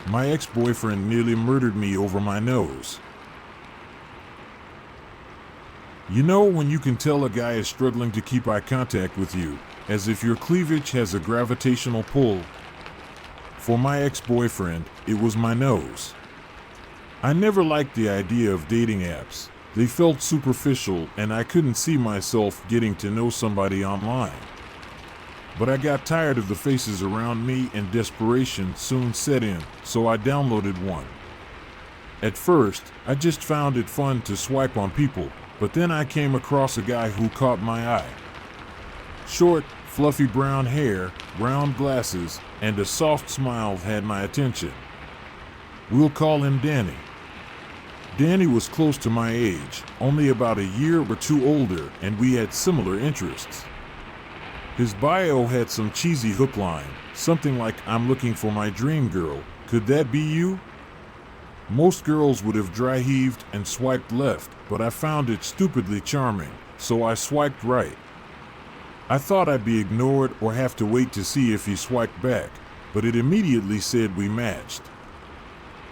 My ex-boyfriend nearly murdered me over my nose. You know when you can tell a guy is struggling to keep eye contact with you, as if your cleavage has a gravitational pull? For my ex-boyfriend, it was my nose. I never liked the idea of dating apps. They felt superficial and I couldn't see myself getting to know somebody online. But I got tired of the faces around me and desperation soon set in, so I downloaded one. At first, I just found it fun to swipe on people, but then I came across a guy who caught my eye. Short, fluffy brown hair, round glasses, and a soft smile had my attention. We'll call him Danny. Danny was close to my age, only about a year or two older, and we had similar interests. His bio had some cheesy hook line, something like, "I'm looking for my dream girl, could that be you?" Most girls would have dry heaved and swiped left, but I found it stupidly charming, so I swiped right. I thought I'd be ignored or have to wait to see if he swiped back, but it immediately said we matched.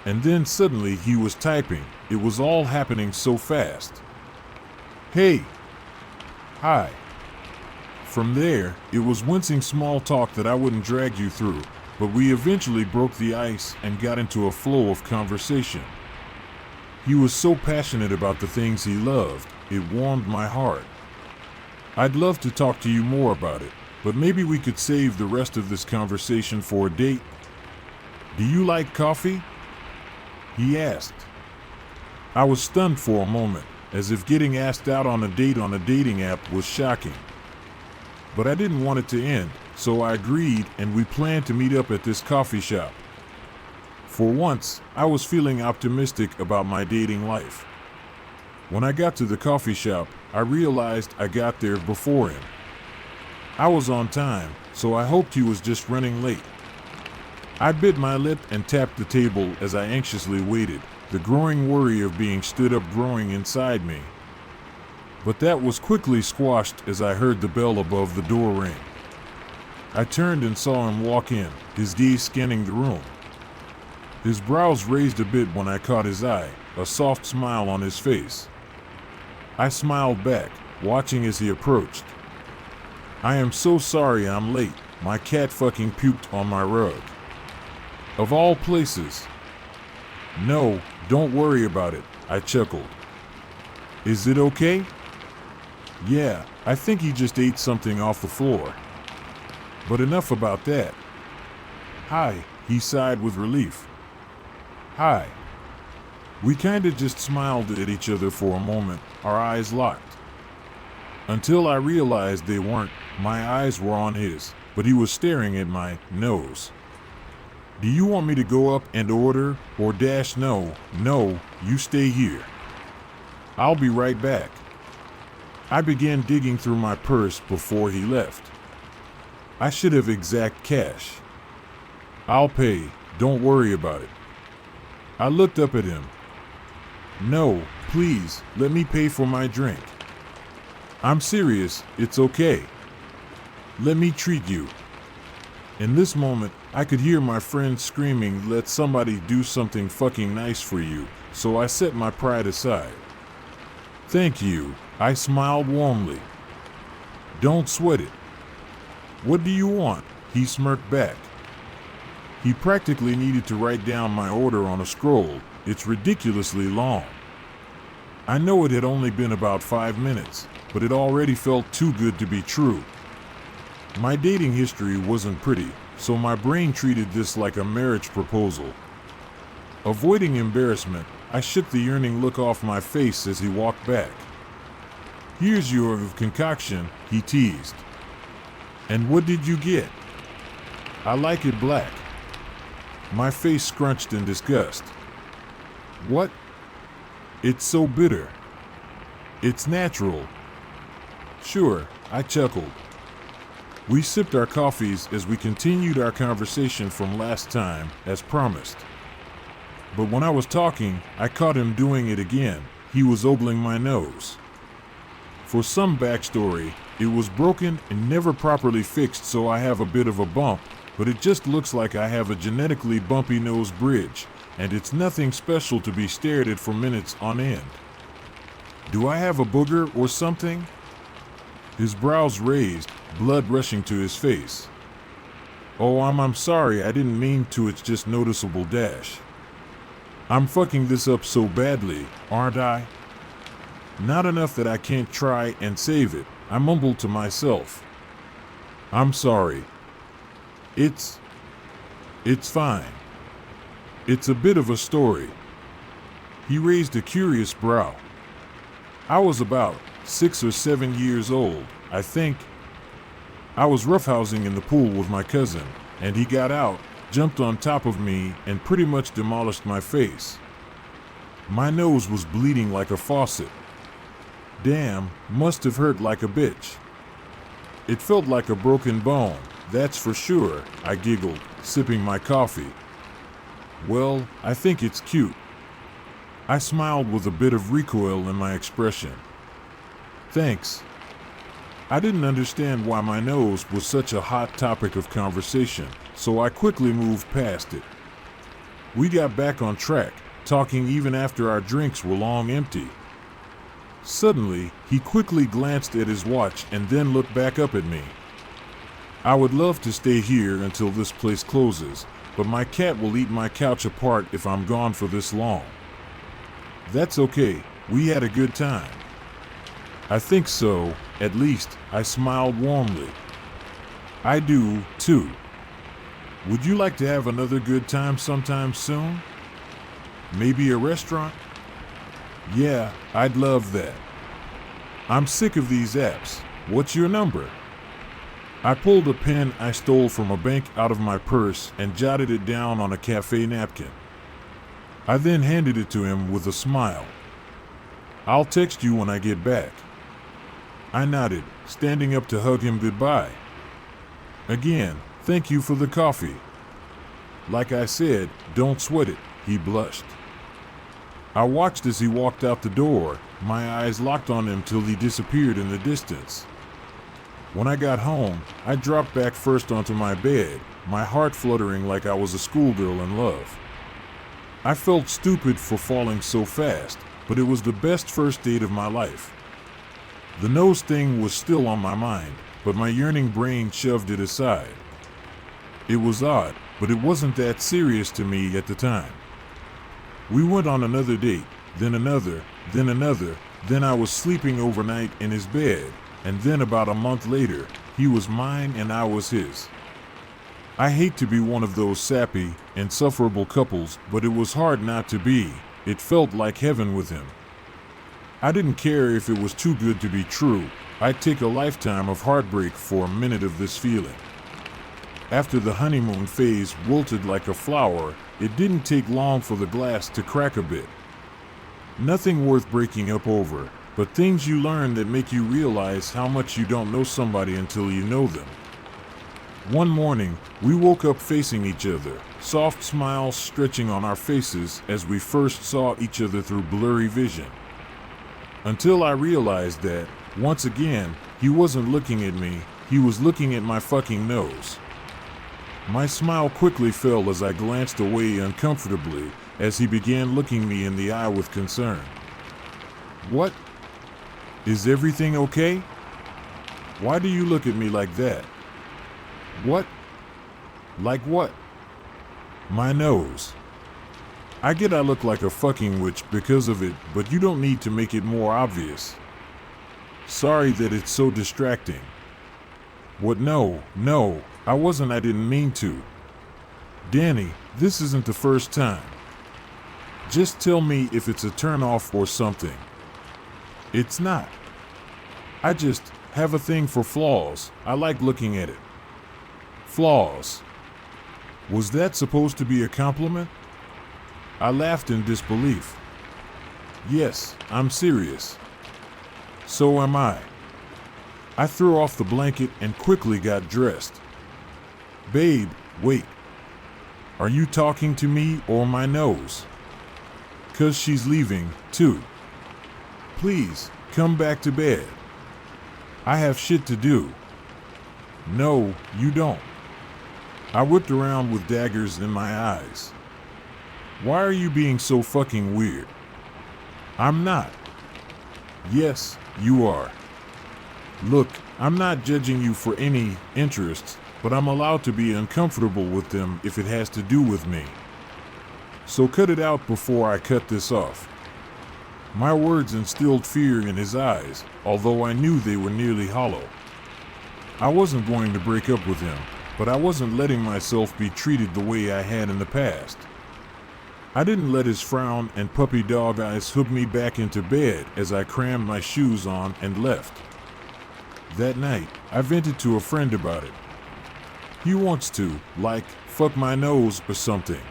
And then suddenly he was typing. It was all happening so fast. "Hey." "Hi." From there, it was wincing small talk that I wouldn't drag you through, but we eventually broke the ice and got into a flow of conversation. He was so passionate about the things he loved, it warmed my heart. I'd love to talk to you more about it, but maybe we could save the rest of this conversation for a date. "Do you like coffee?" he asked. I was stunned for a moment, as if getting asked out on a date on a dating app was shocking. But I didn't want it to end, so I agreed and we planned to meet up at this coffee shop. For once, I was feeling optimistic about my dating life. When I got to the coffee shop, I realized I got there before him. I was on time, so I hoped he was just running late. I bit my lip and tapped the table as I anxiously waited, the growing worry of being stood up growing inside me. But that was quickly squashed as I heard the bell above the door ring. I turned and saw him walk in, his gaze scanning the room. His brows raised a bit when I caught his eye, a soft smile on his face. I smiled back, watching as he approached. "I am so sorry I'm late. My cat fucking puked on my rug." Of all places. "No, don't worry about it," I chuckled. "Is it okay?" "Yeah, I think he just ate something off the floor. But enough about that." "Hi," he sighed with relief. "Hi." We kinda just smiled at each other for a moment, our eyes locked. Until I realized they weren't. My eyes were on his, but he was staring at my nose. "Do you want me to go up and order, or dash no, you stay here. I'll be right back." I began digging through my purse before he left. I should have exact cash. "I'll pay, don't worry about it." I looked up at him. "No, please, let me pay for my drink. I'm serious, it's okay. Let me treat you." In this moment, I could hear my friend screaming, "Let somebody do something fucking nice for you," so I set my pride aside. "Thank you," I smiled warmly. "Don't sweat it." "What do you want?" he smirked back. He practically needed to write down my order on a scroll. It's ridiculously long. I know it had only been about 5 minutes, but it already felt too good to be true. My dating history wasn't pretty, so my brain treated this like a marriage proposal. Avoiding embarrassment, I shook the yearning look off my face as he walked back. "Here's your concoction," he teased. "And what did you get?" "I like it black." My face scrunched in disgust. "What? It's so bitter." "It's natural." "Sure," I chuckled. We sipped our coffees as we continued our conversation from last time, as promised. But when I was talking, I caught him doing it again. He was ogling my nose. For some backstory, it was broken and never properly fixed, so I have a bit of a bump, but it just looks like I have a genetically bumpy nose bridge, and it's nothing special to be stared at for minutes on end. Do I have a booger or something? His brows raised, blood rushing to his face. Oh, I'm sorry, I didn't mean to, it's just noticeable dash. I'm fucking this up so badly, aren't I? Not enough that I can't try and save it, I mumbled to myself. I'm sorry. It's fine. It's a bit of a story. He raised a curious brow. I was about 6 or 7 years old, I think. I was roughhousing in the pool with my cousin, and he got out, jumped on top of me, and pretty much demolished my face. My nose was bleeding like a faucet. Damn, must have hurt like a bitch. It felt like a broken bone, that's for sure, I giggled, sipping my coffee. Well, I think it's cute. I smiled with a bit of recoil in my expression. Thanks. I didn't understand why my nose was such a hot topic of conversation, so I quickly moved past it. We got back on track, talking even after our drinks were long empty. Suddenly, he quickly glanced at his watch and then looked back up at me. I would love to stay here until this place closes, but my cat will eat my couch apart if I'm gone for this long. That's okay, we had a good time. I think so, at least, I smiled warmly. I do, too. Would you like to have another good time sometime soon? Maybe a restaurant? Yeah, I'd love that. I'm sick of these apps. What's your number? I pulled a pen I stole from a bank out of my purse and jotted it down on a cafe napkin. I then handed it to him with a smile. I'll text you when I get back. I nodded, standing up to hug him goodbye. Again, thank you for the coffee. Like I said, don't sweat it, he blushed. I watched as he walked out the door, my eyes locked on him till he disappeared in the distance. When I got home, I dropped back first onto my bed, my heart fluttering like I was a schoolgirl in love. I felt stupid for falling so fast, but it was the best first date of my life. The nose thing was still on my mind, but my yearning brain shoved it aside. It was odd, but it wasn't that serious to me at the time. We went on another date, then another, then another, then I was sleeping overnight in his bed, and then about a month later, he was mine and I was his. I hate to be one of those sappy, insufferable couples, but it was hard not to be. It felt like heaven with him. I didn't care if it was too good to be true. I'd take a lifetime of heartbreak for a minute of this feeling. After the honeymoon phase wilted like a flower, it didn't take long for the glass to crack a bit. Nothing worth breaking up over, but things you learn that make you realize how much you don't know somebody until you know them. One morning, we woke up facing each other, soft smiles stretching on our faces as we first saw each other through blurry vision. Until I realized that, once again, he wasn't looking at me, he was looking at my fucking nose. My smile quickly fell as I glanced away uncomfortably as he began looking me in the eye with concern. What? Is everything okay? Why do you look at me like that? What? Like what? My nose. I get I look like a fucking witch because of it, but you don't need to make it more obvious. Sorry that it's so distracting. What? No, I wasn't, I didn't mean to. Danny, this isn't the first time. Just tell me if it's a turn-off or something. It's not. I just have a thing for flaws. I like looking at it. Flaws. Was that supposed to be a compliment? I laughed in disbelief. Yes, I'm serious. So am I. I threw off the blanket and quickly got dressed. Babe, wait. Are you talking to me or my nose? 'Cause she's leaving, too. Please, come back to bed. I have shit to do. No, you don't. I whipped around with daggers in my eyes. Why are you being so fucking weird? I'm not. Yes, you are. Look, I'm not judging you for any interests, but I'm allowed to be uncomfortable with them if it has to do with me. So cut it out before I cut this off. My words instilled fear in his eyes, although I knew they were nearly hollow. I wasn't going to break up with him, but I wasn't letting myself be treated the way I had in the past. I didn't let his frown and puppy dog eyes hook me back into bed as I crammed my shoes on and left. That night, I vented to a friend about it. He wants to, like, fuck my nose or something.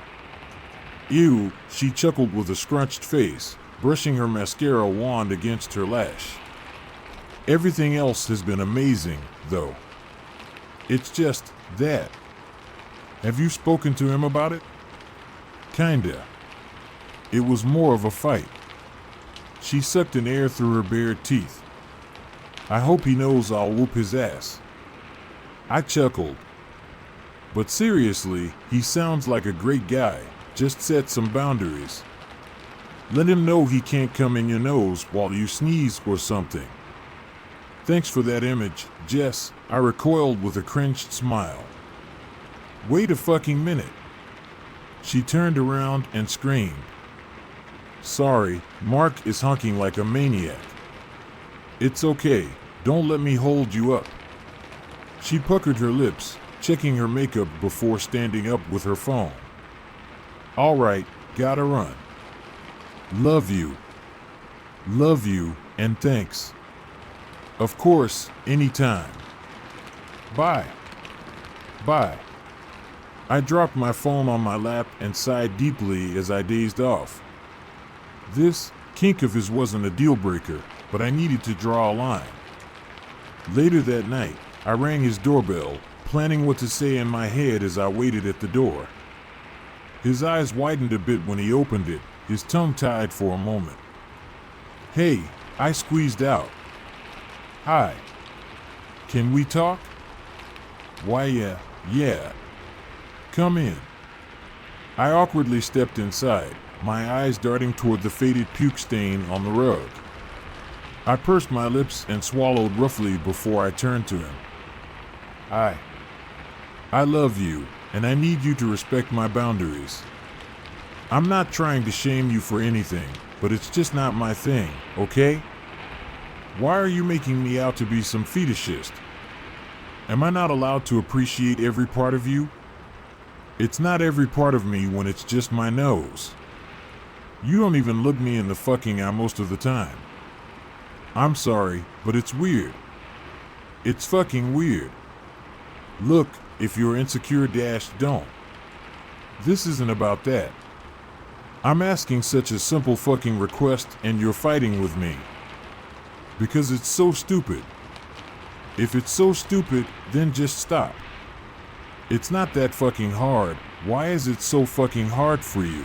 Ew, she chuckled with a scrunched face, brushing her mascara wand against her lash. Everything else has been amazing, though. It's just that. Have you spoken to him about it? Kinda. It was more of a fight. She sucked in air through her bared teeth. I hope he knows I'll whoop his ass. I chuckled. But seriously, he sounds like a great guy. Just set some boundaries. Let him know he can't come in your nose while you sneeze or something. Thanks for that image, Jess, I recoiled with a cringed smile. Wait a fucking minute. She turned around and screamed. Sorry, Mark is honking like a maniac. It's okay, don't let me hold you up. She puckered her lips, checking her makeup before standing up with her phone. All right, gotta run. Love you. Love you, and thanks. Of course, anytime. Bye. Bye. I dropped my phone on my lap and sighed deeply as I dazed off. This kink of his wasn't a deal breaker, but I needed to draw a line. Later that night, I rang his doorbell, planning what to say in my head as I waited at the door. His eyes widened a bit when he opened it, his tongue tied for a moment. Hey, I squeezed out. Hi. Can we talk? Why, yeah. Come in. I awkwardly stepped inside, my eyes darting toward the faded puke stain on the rug. I pursed my lips and swallowed roughly before I turned to him. I love you, and I need you to respect my boundaries. I'm not trying to shame you for anything, but it's just not my thing, okay? Why are you making me out to be some fetishist? Am I not allowed to appreciate every part of you? It's not every part of me when it's just my nose. You don't even look me in the fucking eye most of the time. I'm sorry, but it's weird. It's fucking weird. Look, if you're insecure, don't. This isn't about that. I'm asking such a simple fucking request and you're fighting with me. Because it's so stupid. If it's so stupid, then just stop. It's not that fucking hard. Why is it so fucking hard for you?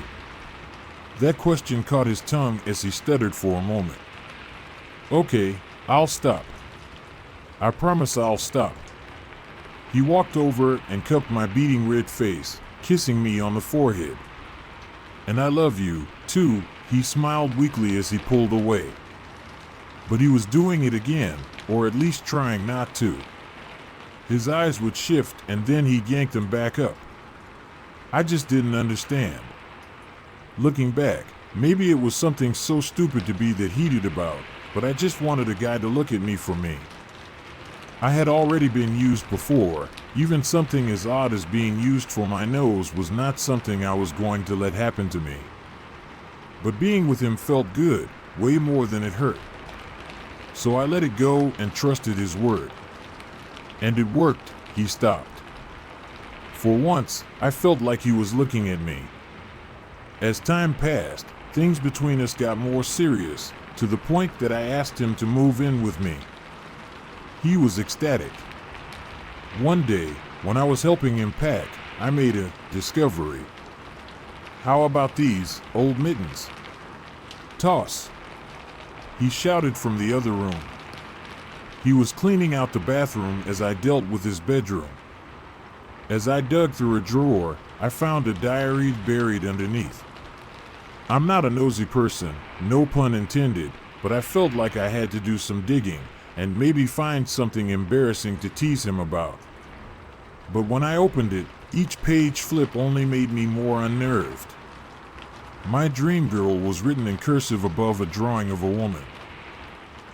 That question caught his tongue as he stuttered for a moment. Okay, I'll stop. I promise I'll stop. He walked over and cupped my beating red face, kissing me on the forehead. And I love you, too, he smiled weakly as he pulled away. But he was doing it again, or at least trying not to. His eyes would shift and then he'd yank them back up. I just didn't understand. Looking back, maybe it was something so stupid to be that heated about, but I just wanted a guy to look at me for me. I had already been used before. Even something as odd as being used for my nose was not something I was going to let happen to me. But being with him felt good, way more than it hurt. So I let it go and trusted his word. And it worked, he stopped. For once, I felt like he was looking at me. As time passed, things between us got more serious, to the point that I asked him to move in with me. He was ecstatic. One day, when I was helping him pack, I made a discovery. How about these old mittens? Toss. He shouted from the other room. He was cleaning out the bathroom as I dealt with his bedroom. As I dug through a drawer, I found a diary buried underneath. I'm not a nosy person, no pun intended, but I felt like I had to do some digging and maybe find something embarrassing to tease him about. But when I opened it, each page flip only made me more unnerved. My dream girl was written in cursive above a drawing of a woman.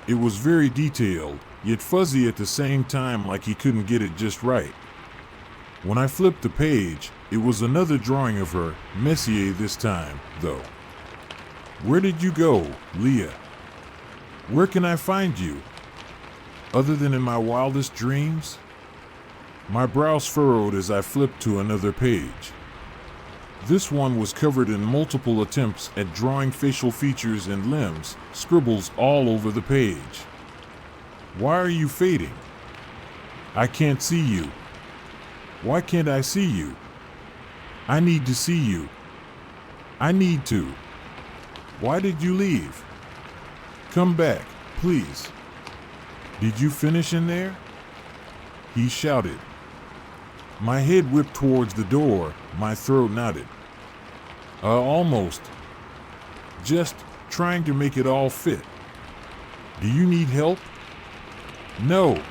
It was very detailed, yet fuzzy at the same time, like he couldn't get it just right. When I flipped the page, it was another drawing of her, Messier this time, though. Where did you go, Leah? Where can I find you? Other than in my wildest dreams? My brows furrowed as I flipped to another page. This one was covered in multiple attempts at drawing facial features and limbs, scribbles all over the page. Why are you fading? I can't see you. Why can't I see you? I need to see you. I need to. Why did you leave? Come back, please. Did you finish in there? He shouted. My head whipped towards the door, my throat knotted. Almost. Just trying to make it all fit. Do you need help? No.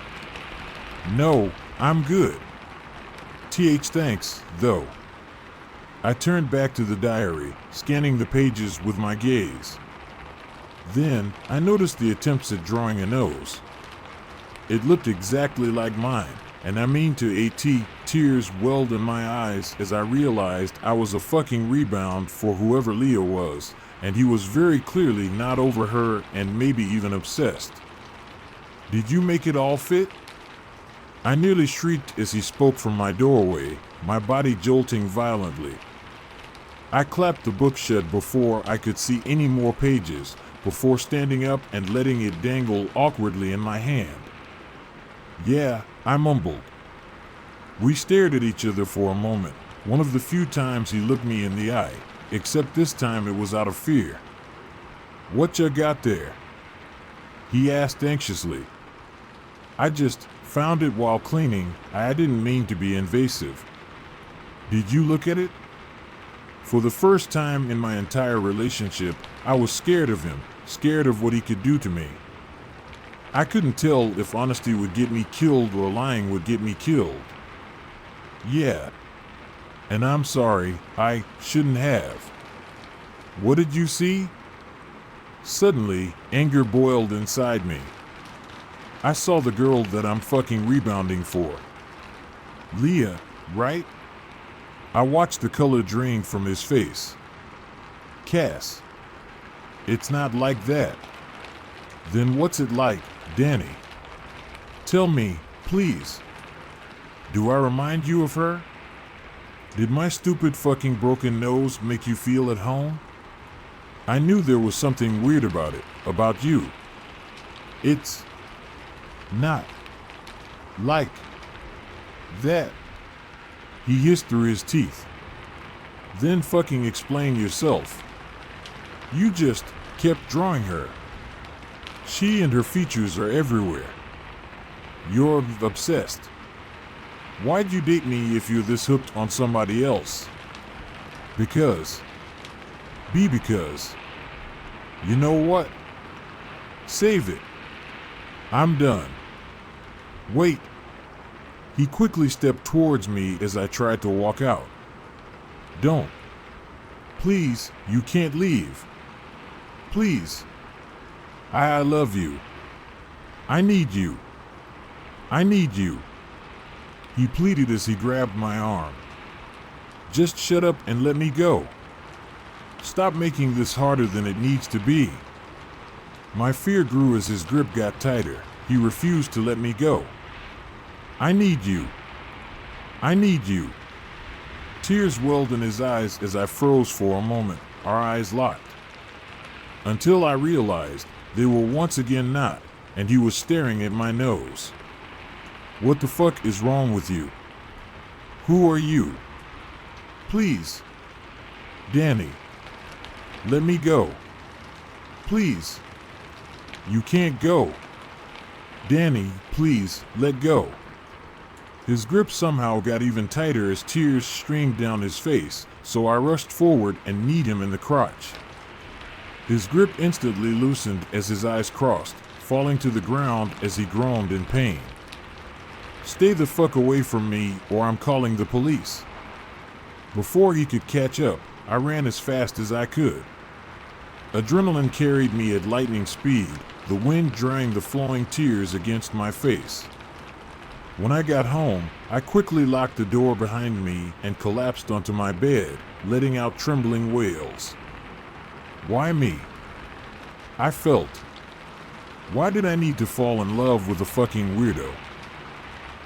No, I'm good. Thanks, though. I turned back to the diary, scanning the pages with my gaze. Then, I noticed the attempts at drawing a nose. It looked exactly like mine, and I mean to AT, tears welled in my eyes as I realized I was a fucking rebound for whoever Leah was, and he was very clearly not over her and maybe even obsessed. Did you make it all fit? I nearly shrieked as he spoke from my doorway, my body jolting violently. I clapped the book shut before I could see any more pages, before standing up and letting it dangle awkwardly in my hand. Yeah, I mumbled. We stared at each other for a moment, one of the few times he looked me in the eye, except this time it was out of fear. What you got there? He asked anxiously. I just found it while cleaning. I didn't mean to be invasive. Did you look at it? For the first time in my entire relationship, I was scared of him, scared of what he could do to me. I couldn't tell if honesty would get me killed or lying would get me killed. Yeah. And I'm sorry, I shouldn't have. What did you see? Suddenly, anger boiled inside me. I saw the girl that I'm fucking rebounding for. Leah, right? I watched the color drain from his face. Cass. It's not like that. Then what's it like, Danny? Tell me, please. Do I remind you of her? Did my stupid fucking broken nose make you feel at home? I knew there was something weird about it, about you. It's not like that. He hissed through his teeth. Then fucking explain yourself. You just kept drawing her. She and her features are everywhere. You're obsessed. Why'd you date me if you're this hooked on somebody else? Because. Because. You know what? Save it. I'm done. Wait. He quickly stepped towards me as I tried to walk out. Don't. Please, you can't leave. Please. I love you. I need you. I need you. He pleaded as he grabbed my arm. Just shut up and let me go. Stop making this harder than it needs to be. My fear grew as his grip got tighter. He refused to let me go. I need you. I need you. Tears welled in his eyes as I froze for a moment, our eyes locked. Until I realized they were once again not, and he was staring at my nose. What the fuck is wrong with you? Who are you? Please. Danny. Let me go. Please. You can't go. Danny, please, let go. His grip somehow got even tighter as tears streamed down his face, so I rushed forward and kneed him in the crotch. His grip instantly loosened as his eyes crossed, falling to the ground as he groaned in pain. "Stay the fuck away from me or I'm calling the police." Before he could catch up, I ran as fast as I could. Adrenaline carried me at lightning speed, the wind drying the flowing tears against my face. When I got home, I quickly locked the door behind me and collapsed onto my bed, letting out trembling wails. Why me? I felt. Why did I need to fall in love with a fucking weirdo?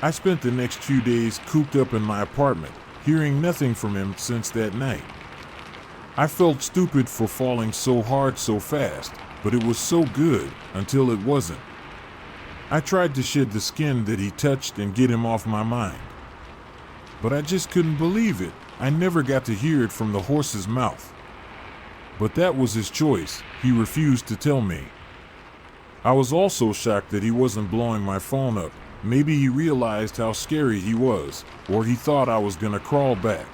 I spent the next few days cooped up in my apartment, hearing nothing from him since that night. I felt stupid for falling so hard so fast, but it was so good until it wasn't. I tried to shed the skin that he touched and get him off my mind. But I just couldn't believe it. I never got to hear it from the horse's mouth. But that was his choice. He refused to tell me. I was also shocked that he wasn't blowing my phone up. Maybe he realized how scary he was, or he thought I was gonna crawl back.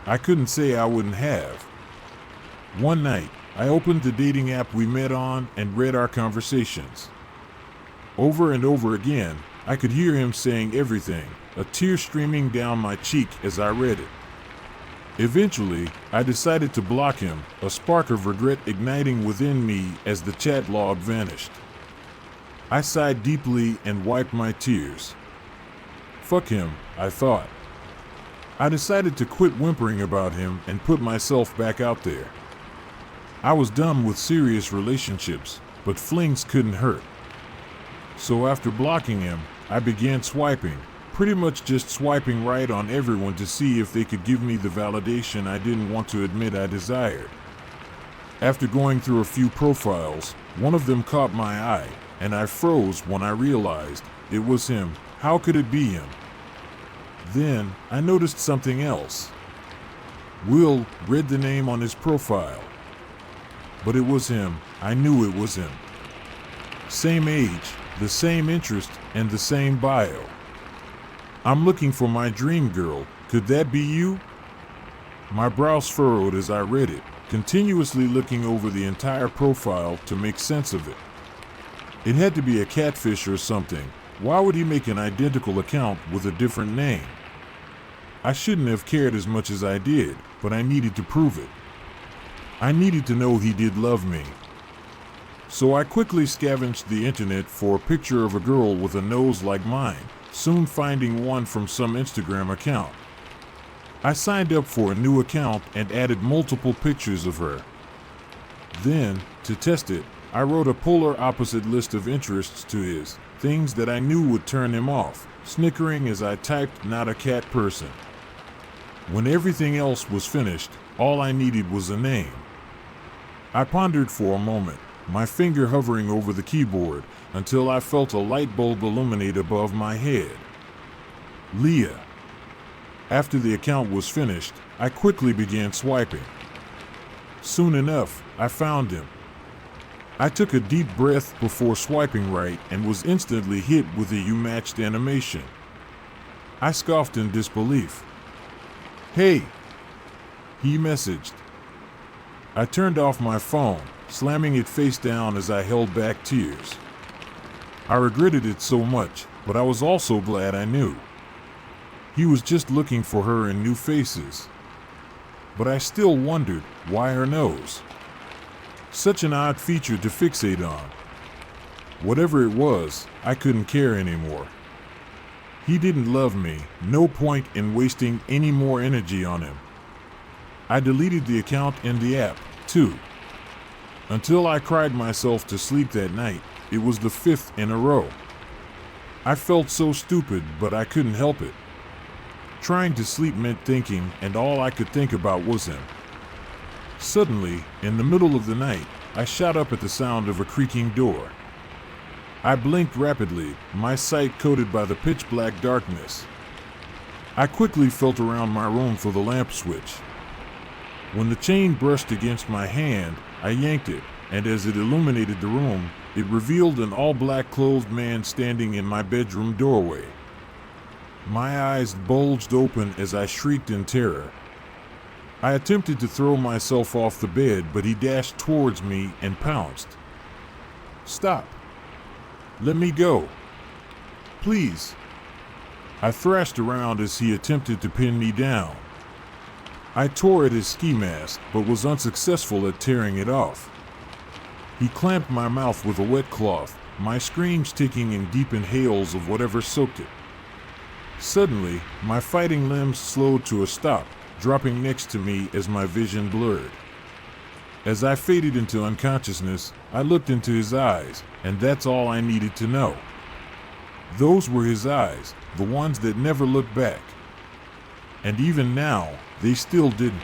I couldn't say I wouldn't have. One night, I opened the dating app we met on and read our conversations. Over and over again, I could hear him saying everything, a tear streaming down my cheek as I read it. Eventually, I decided to block him, a spark of regret igniting within me as the chat log vanished. I sighed deeply and wiped my tears. Fuck him, I thought. I decided to quit whimpering about him and put myself back out there. I was done with serious relationships, but flings couldn't hurt. So after blocking him, I began swiping, pretty much just swiping right on everyone to see if they could give me the validation I didn't want to admit I desired. After going through a few profiles, one of them caught my eye, and I froze when I realized it was him. How could it be him? Then I noticed something else. Will read the name on his profile. But it was him. I knew it was him. Same age, the same interest, and the same bio. "I'm looking for my dream girl. Could that be you?" My brows furrowed as I read it, continuously looking over the entire profile to make sense of it. It had to be a catfish or something. Why would he make an identical account with a different name? I shouldn't have cared as much as I did, but I needed to prove it. I needed to know he did love me. So I quickly scavenged the internet for a picture of a girl with a nose like mine, soon finding one from some Instagram account. I signed up for a new account and added multiple pictures of her. Then, to test it, I wrote a polar opposite list of interests to his, things that I knew would turn him off, snickering as I typed "not a cat person." When everything else was finished, all I needed was a name. I pondered for a moment, my finger hovering over the keyboard, until I felt a light bulb illuminate above my head. Leah. After the account was finished, I quickly began swiping. Soon enough, I found him. I took a deep breath before swiping right and was instantly hit with a "you matched" animation. I scoffed in disbelief. "Hey," he messaged. I turned off my phone, slamming it face down as I held back tears. I regretted it so much, but I was also glad I knew. He was just looking for her in new faces. But I still wondered, why her nose? Such an odd feature to fixate on. Whatever it was, I couldn't care anymore. He didn't love me, no point in wasting any more energy on him. I deleted the account and the app, too. Until I cried myself to sleep that night. It was the 5th in a row. I felt so stupid, but I couldn't help it. Trying to sleep meant thinking, and all I could think about was him. Suddenly, in the middle of the night, I shot up at the sound of a creaking door. I blinked rapidly, my sight coated by the pitch-black darkness. I quickly felt around my room for the lamp switch. When the chain brushed against my hand, I yanked it, and as it illuminated the room, it revealed an all-black clothed man standing in my bedroom doorway. My eyes bulged open as I shrieked in terror. I attempted to throw myself off the bed, but he dashed towards me and pounced. "Stop! Let me go! Please!" I thrashed around as he attempted to pin me down. I tore at his ski mask, but was unsuccessful at tearing it off. He clamped my mouth with a wet cloth, my screams taking in deep inhales of whatever soaked it. Suddenly, my fighting limbs slowed to a stop, dropping next to me as my vision blurred. As I faded into unconsciousness, I looked into his eyes, and that's all I needed to know. Those were his eyes, the ones that never looked back. And even now, they still didn't.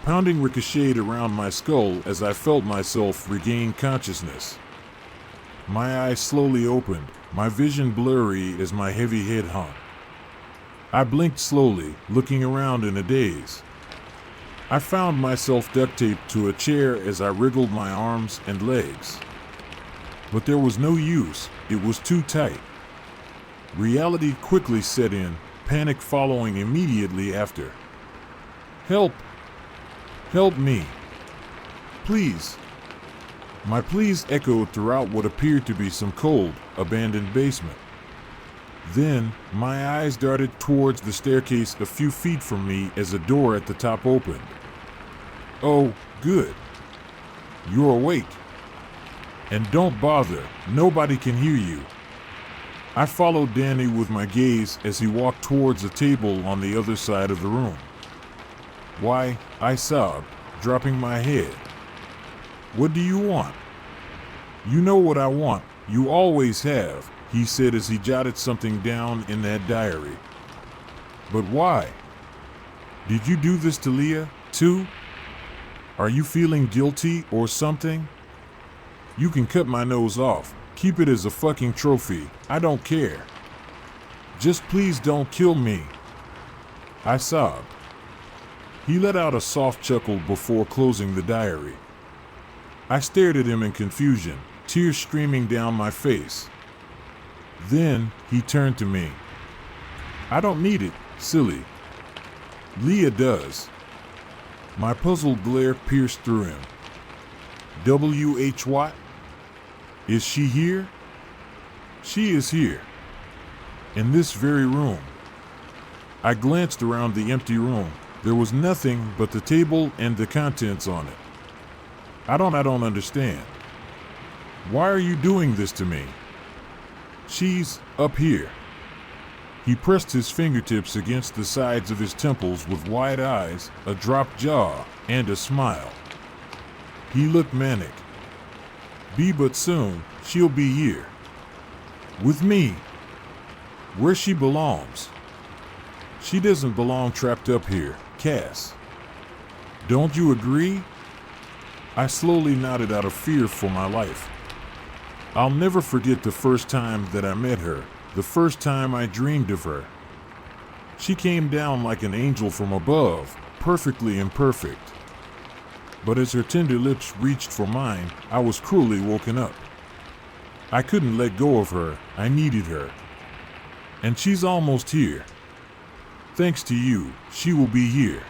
Pounding ricocheted around my skull as I felt myself regain consciousness. My eyes slowly opened, my vision blurry as my heavy head hung. I blinked slowly, looking around in a daze. I found myself duct taped to a chair as I wriggled my arms and legs. But there was no use, it was too tight. Reality quickly set in, panic following immediately after. "Help! Help me! Please!" My pleas echoed throughout what appeared to be some cold, abandoned basement. Then, my eyes darted towards the staircase a few feet from me as a door at the top opened. "Oh, good. You're awake. And don't bother, nobody can hear you." I followed Danny with my gaze as he walked towards a table on the other side of the room. "Why," I sobbed, dropping my head. "What do you want?" "You know what I want, you always have," he said as he jotted something down in that diary. "But why? Did you do this to Leah, too? Are you feeling guilty or something? You can cut my nose off, keep it as a fucking trophy, I don't care. Just please don't kill me." I sobbed. He let out a soft chuckle before closing the diary. I stared at him in confusion, tears streaming down my face. Then, he turned to me. "I don't need it, silly. Leah does." My puzzled glare pierced through him. "W.H. what? Is she here?" "She is here. In this very room." I glanced around the empty room. There was nothing but the table and the contents on it. I don't understand. Why are you doing this to me?" "She's up here." He pressed his fingertips against the sides of his temples with wide eyes, a dropped jaw, and a smile. He looked manic. But soon, she'll be here. With me. Where she belongs. She doesn't belong trapped up here, Cass. Don't you agree?" I slowly nodded out of fear for my life. I'll never forget the first time that I met her, the first time I dreamed of her. She came down like an angel from above, perfectly imperfect. But as her tender lips reached for mine, I was cruelly woken up. I couldn't let go of her, I needed her. And she's almost here. Thanks to you, she will be here.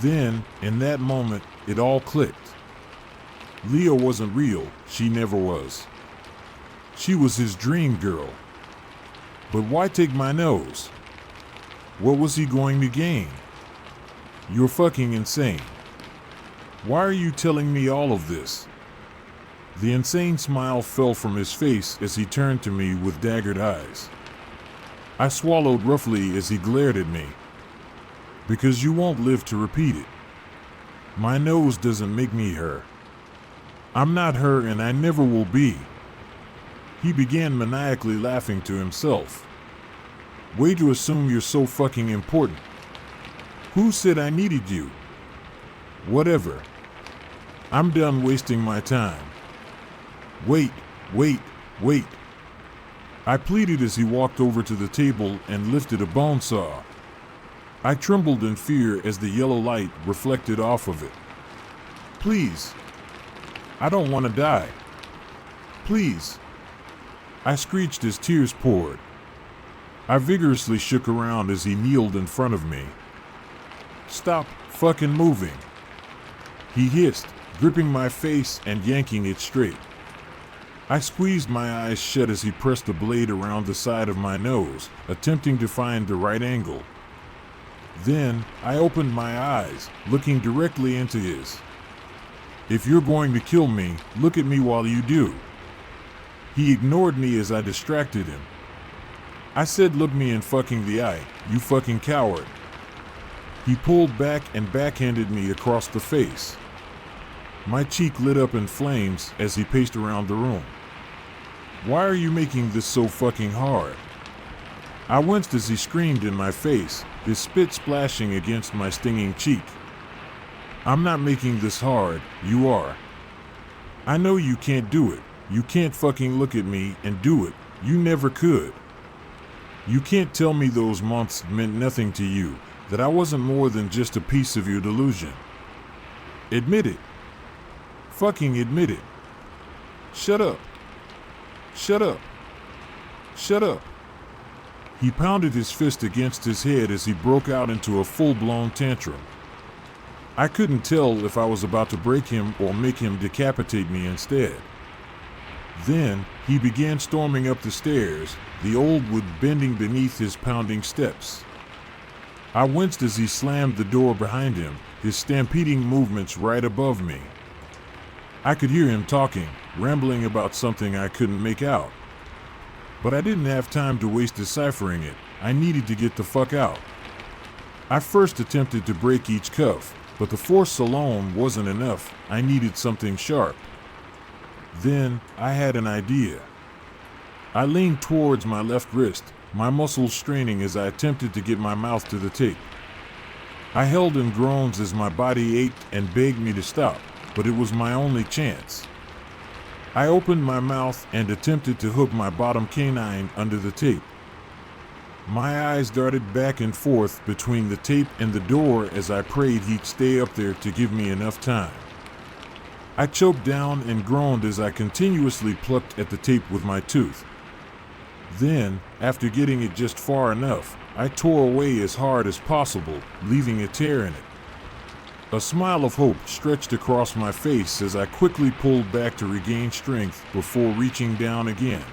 Then, in that moment, it all clicked. Leah wasn't real, she never was. She was his dream girl. But why take my nose? What was he going to gain? You're fucking insane. Why are you telling me all of this? The insane smile fell from his face as he turned to me with daggered eyes. I swallowed roughly as he glared at me. Because you won't live to repeat it. My nose doesn't make me her. I'm not her and I never will be. He began maniacally laughing to himself. Way to assume you're so fucking important. Who said I needed you? Whatever. I'm done wasting my time. Wait. I pleaded as he walked over to the table and lifted a bone saw. I trembled in fear as the yellow light reflected off of it. Please. I don't want to die. Please. I screeched as tears poured. I vigorously shook around as he kneeled in front of me. "Stop fucking moving," he hissed, gripping my face and yanking it straight. I squeezed my eyes shut as he pressed the blade around the side of my nose, attempting to find the right angle. Then, I opened my eyes, looking directly into his. "If you're going to kill me, look at me while you do." He ignored me as I distracted him. I said, "Look me in fucking the eye, you fucking coward." He pulled back and backhanded me across the face. My cheek lit up in flames as he paced around the room. "Why are you making this so fucking hard?" I winced as he screamed in my face, his spit splashing against my stinging cheek. "I'm not making this hard, you are. I know you can't do it. You can't fucking look at me and do it. You never could. You can't tell me those months meant nothing to you, that I wasn't more than just a piece of your delusion. Admit it. Fucking admit it. Shut up. Shut up. Shut up." He pounded his fist against his head as he broke out into a full-blown tantrum. I couldn't tell if I was about to break him or make him decapitate me instead. Then, he began storming up the stairs, the old wood bending beneath his pounding steps. I winced as he slammed the door behind him, his stampeding movements right above me. I could hear him talking, rambling about something I couldn't make out. But I didn't have time to waste deciphering it. I needed to get the fuck out. I first attempted to break each cuff, but the force alone wasn't enough. I needed something sharp. Then, I had an idea. I leaned towards my left wrist, my muscles straining as I attempted to get my mouth to the tape. I held in groans as my body ached and begged me to stop, but it was my only chance. I opened my mouth and attempted to hook my bottom canine under the tape. My eyes darted back and forth between the tape and the door as I prayed he'd stay up there to give me enough time. I choked down and groaned as I continuously plucked at the tape with my tooth. Then, after getting it just far enough, I tore away as hard as possible, leaving a tear in it. A smile of hope stretched across my face as I quickly pulled back to regain strength before reaching down again.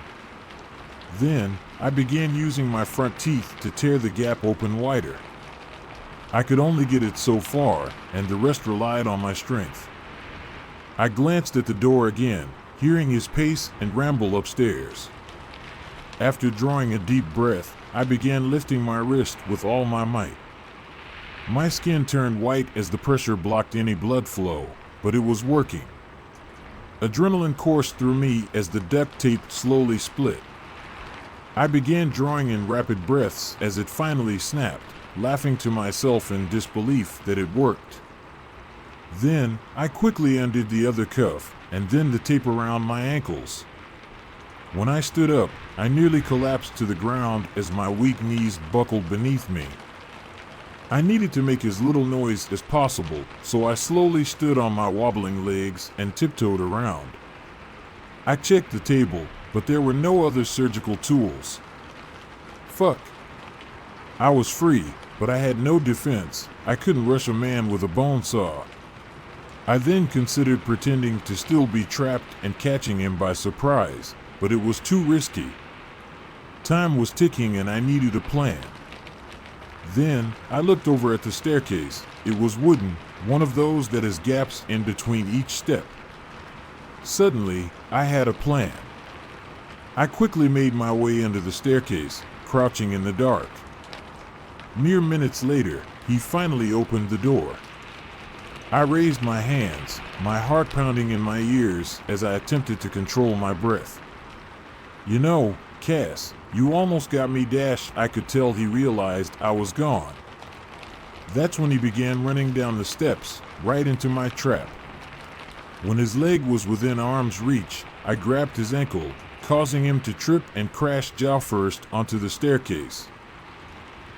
Then, I began using my front teeth to tear the gap open wider. I could only get it so far, and the rest relied on my strength. I glanced at the door again, hearing his pace and ramble upstairs. After drawing a deep breath, I began lifting my wrist with all my might. My skin turned white as the pressure blocked any blood flow, but it was working. Adrenaline coursed through me as the duct tape slowly split. I began drawing in rapid breaths as it finally snapped, laughing to myself in disbelief that it worked. Then, I quickly undid the other cuff, and then the tape around my ankles. When I stood up, I nearly collapsed to the ground as my weak knees buckled beneath me. I needed to make as little noise as possible, so I slowly stood on my wobbling legs and tiptoed around. I checked the table, but there were no other surgical tools. Fuck. I was free, but I had no defense. I couldn't rush a man with a bone saw. I then considered pretending to still be trapped and catching him by surprise, but it was too risky. Time was ticking and I needed a plan. Then, I looked over at the staircase. It was wooden, one of those that has gaps in between each step. Suddenly, I had a plan. I quickly made my way under the staircase, crouching in the dark. Mere minutes later, he finally opened the door. I raised my hands, my heart pounding in my ears as I attempted to control my breath. "You know, Cass, you almost got me." I could tell he realized I was gone. That's when he began running down the steps, right into my trap. When his leg was within arm's reach, I grabbed his ankle, causing him to trip and crash jaw first onto the staircase.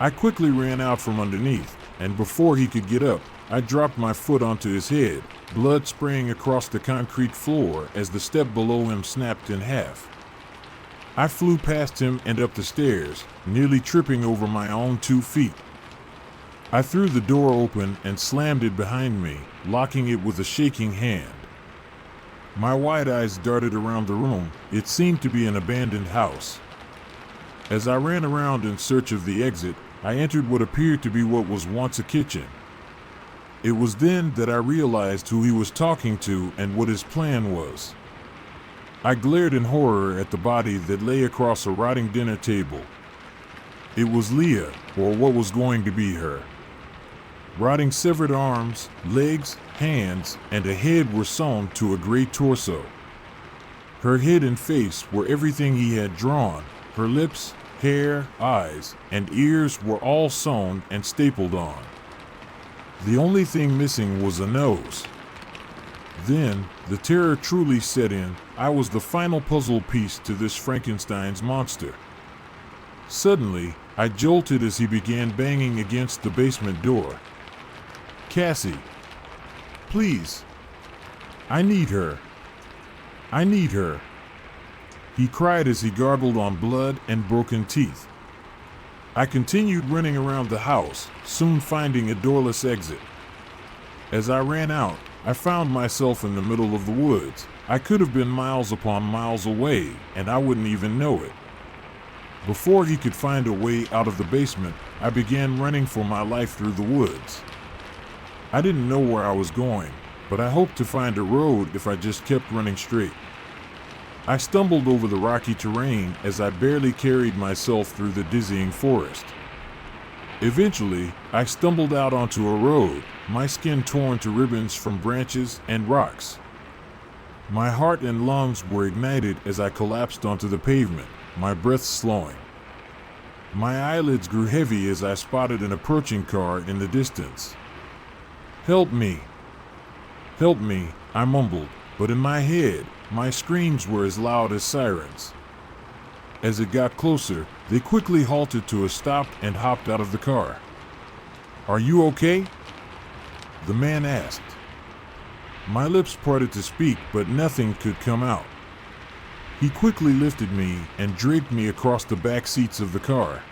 I quickly ran out from underneath, and before he could get up, I dropped my foot onto his head, blood spraying across the concrete floor as the step below him snapped in half. I flew past him and up the stairs, nearly tripping over my own 2 feet. I threw the door open and slammed it behind me, locking it with a shaking hand. My wide eyes darted around the room. It seemed to be an abandoned house. As I ran around in search of the exit, I entered what appeared to be what was once a kitchen. It was then that I realized who he was talking to and what his plan was. I glared in horror at the body that lay across a rotting dinner table. It was Leah, or what was going to be her. Rotting severed arms, legs, hands, and a head were sewn to a gray torso. Her head and face were everything he had drawn. Her lips, hair, eyes, and ears were all sewn and stapled on. The only thing missing was a nose. Then, the terror truly set in. I was the final puzzle piece to this Frankenstein's monster. Suddenly, I jolted as he began banging against the basement door. "Cassie, please. I need her. I need her," he cried as he gargled on blood and broken teeth. I continued running around the house, soon finding a doorless exit. As I ran out, I found myself in the middle of the woods. I could have been miles upon miles away, and I wouldn't even know it. Before he could find a way out of the basement, I began running for my life through the woods. I didn't know where I was going, but I hoped to find a road if I just kept running straight. I stumbled over the rocky terrain as I barely carried myself through the dizzying forest. Eventually, I stumbled out onto a road, my skin torn to ribbons from branches and rocks. My heart and lungs were ignited as I collapsed onto the pavement, my breath slowing. My eyelids grew heavy as I spotted an approaching car in the distance. "Help me! Help me," I mumbled, but in my head, my screams were as loud as sirens. As it got closer, they quickly halted to a stop and hopped out of the car. "Are you okay?" the man asked. My lips parted to speak, but nothing could come out. He quickly lifted me and draped me across the back seats of the car.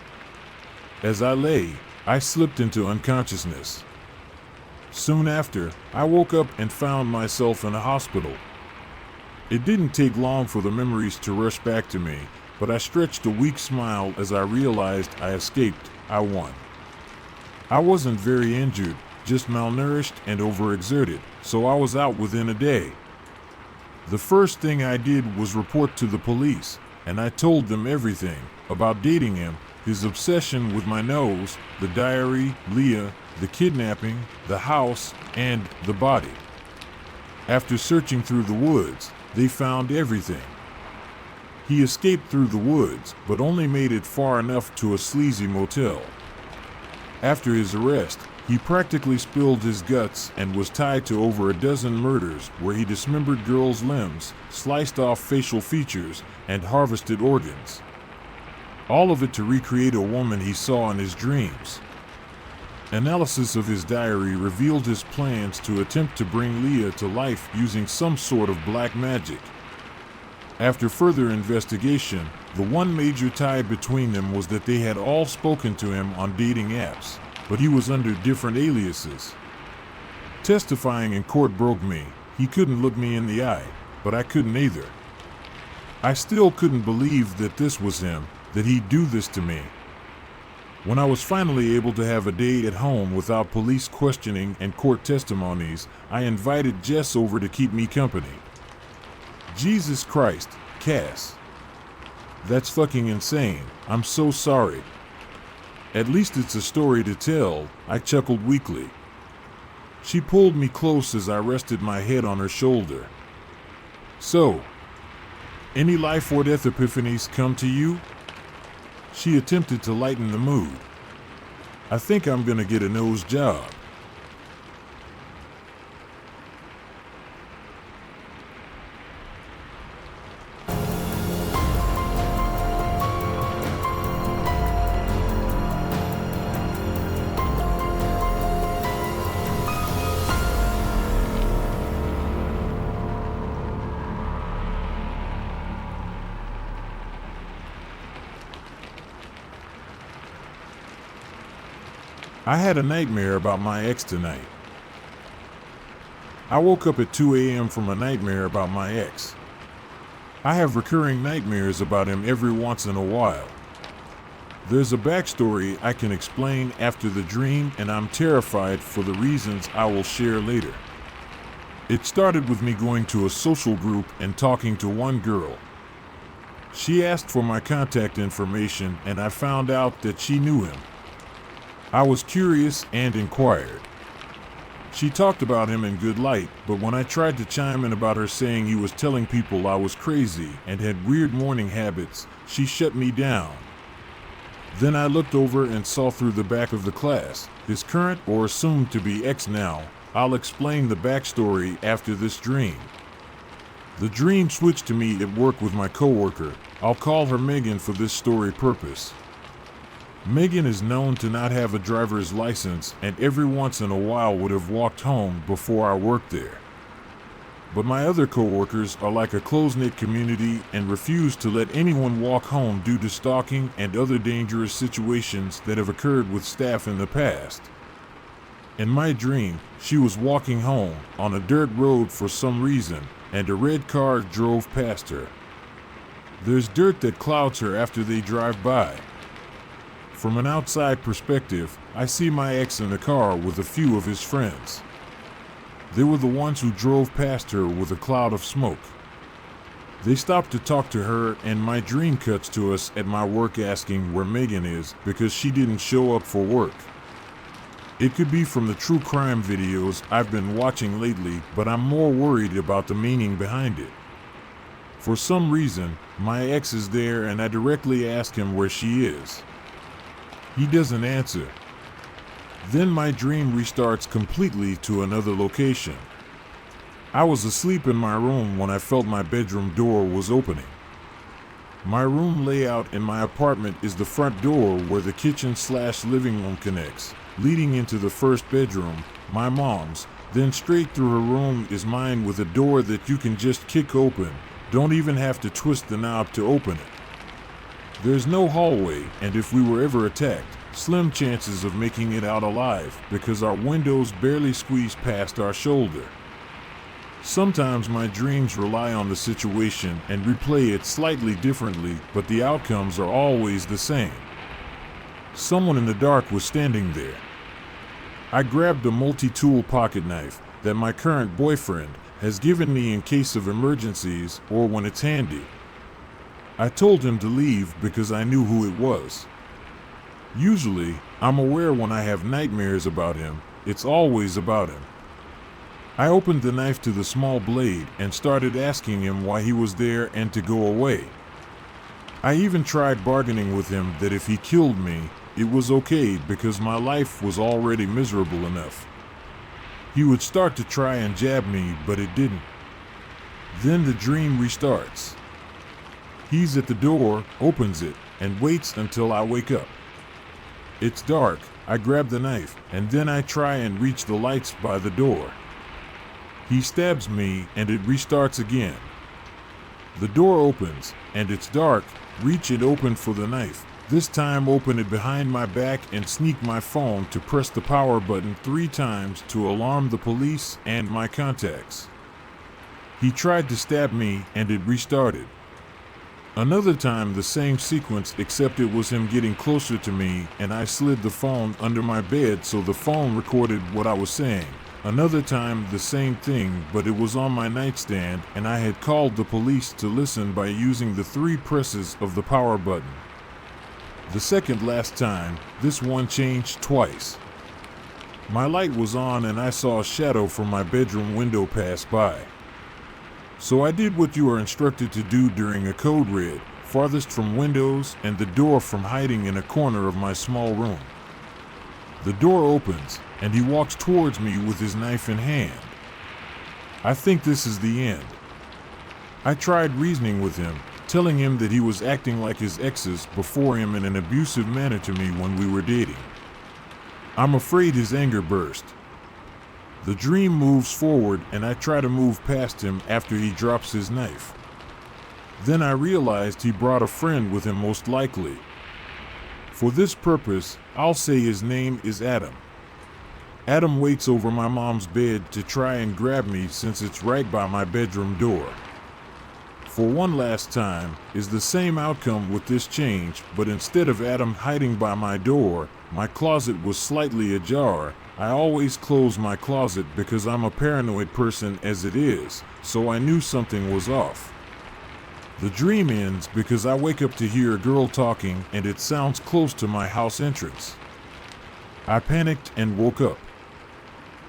As I lay, I slipped into unconsciousness. Soon after, I woke up and found myself in a hospital. It didn't take long for the memories to rush back to me, but I stretched a weak smile as I realized I escaped. I won. I wasn't very injured, just malnourished and overexerted, so I was out within a day. The first thing I did was report to the police, and I told them everything about dating him, his obsession with my nose, the diary, Leah, the kidnapping, the house, and the body. After searching through the woods, they found everything. He escaped through the woods, but only made it far enough to a sleazy motel. After his arrest, he practically spilled his guts and was tied to over a dozen murders where he dismembered girls' limbs, sliced off facial features, and harvested organs. All of it to recreate a woman he saw in his dreams. Analysis of his diary revealed his plans to attempt to bring Leah to life using some sort of black magic. After further investigation, the one major tie between them was that they had all spoken to him on dating apps, but he was under different aliases. Testifying in court broke me. He couldn't look me in the eye, but I couldn't either. I still couldn't believe that this was him, that he'd do this to me. When I was finally able to have a day at home without police questioning and court testimonies, I invited Jess over to keep me company. Jesus Christ, Cass. That's fucking insane. I'm so sorry. At least it's a story to tell, I chuckled weakly. She pulled me close as I rested my head on her shoulder. So, any life or death epiphanies come to you? She attempted to lighten the mood. I think I'm gonna get a nose job. I had a nightmare about my ex tonight. I woke up at 2 a.m. from a nightmare about my ex. I have recurring nightmares about him every once in a while. There's a backstory I can explain after the dream, and I'm terrified for the reasons I will share later. It started with me going to a social group and talking to one girl. She asked for my contact information, and I found out that she knew him. I was curious and inquired. She talked about him in good light, but when I tried to chime in about her saying he was telling people I was crazy and had weird morning habits, she shut me down. Then I looked over and saw through the back of the class, his current or assumed to be ex now. I'll explain the backstory after this dream. The dream switched to me at work with my coworker. I'll call her Megan for this story purpose. Megan is known to not have a driver's license and every once in a while would have walked home before I worked there. But my other coworkers are like a close-knit community and refuse to let anyone walk home due to stalking and other dangerous situations that have occurred with staff in the past. In my dream, she was walking home on a dirt road for some reason, and a red car drove past her. There's dirt that clouds her after they drive by. From an outside perspective, I see my ex in a car with a few of his friends. They were the ones who drove past her with a cloud of smoke. They stopped to talk to her, and my dream cuts to us at my work asking where Megan is because she didn't show up for work. It could be from the true crime videos I've been watching lately, but I'm more worried about the meaning behind it. For some reason, my ex is there and I directly ask him where she is. He doesn't answer. Then my dream restarts completely to another location. I was asleep in my room when I felt my bedroom door was opening. My room layout in my apartment is the front door where the kitchen/living room connects, leading into the first bedroom, my mom's, then straight through her room is mine with a door that you can just kick open, don't even have to twist the knob to open it. There's no hallway, and if we were ever attacked, slim chances of making it out alive because our windows barely squeeze past our shoulder. Sometimes my dreams rely on the situation and replay it slightly differently, but the outcomes are always the same. Someone in the dark was standing there. I grabbed a multi-tool pocket knife that my current boyfriend has given me in case of emergencies or when it's handy. I told him to leave because I knew who it was. Usually, I'm aware when I have nightmares about him, it's always about him. I opened the knife to the small blade and started asking him why he was there and to go away. I even tried bargaining with him that if he killed me, it was okay because my life was already miserable enough. He would start to try and jab me, but it didn't. Then the dream restarts. He's at the door, opens it, and waits until I wake up. It's dark, I grab the knife, and then I try and reach the lights by the door. He stabs me, and it restarts again. The door opens, and it's dark, reach it open for the knife. This time open it behind my back and sneak my phone to press the power button 3 times to alarm the police and my contacts. He tried to stab me, and it restarted. Another time the same sequence, except it was him getting closer to me and I slid the phone under my bed so the phone recorded what I was saying. Another time the same thing, but it was on my nightstand and I had called the police to listen by using the 3 presses of the power button. The second last time, this one changed twice. My light was on and I saw a shadow from my bedroom window pass by. So I did what you are instructed to do during a code red, farthest from windows and the door from hiding in a corner of my small room. The door opens, and he walks towards me with his knife in hand. I think this is the end. I tried reasoning with him, telling him that he was acting like his exes before him in an abusive manner to me when we were dating. I'm afraid his anger burst. The dream moves forward and I try to move past him after he drops his knife. Then I realized he brought a friend with him most likely. For this purpose, I'll say his name is Adam. Adam waits over my mom's bed to try and grab me since it's right by my bedroom door. For one last time is the same outcome with this change, but instead of Adam hiding by my door, my closet was slightly ajar. I always close my closet because I'm a paranoid person as it is, so I knew something was off. The dream ends because I wake up to hear a girl talking and it sounds close to my house entrance. I panicked and woke up.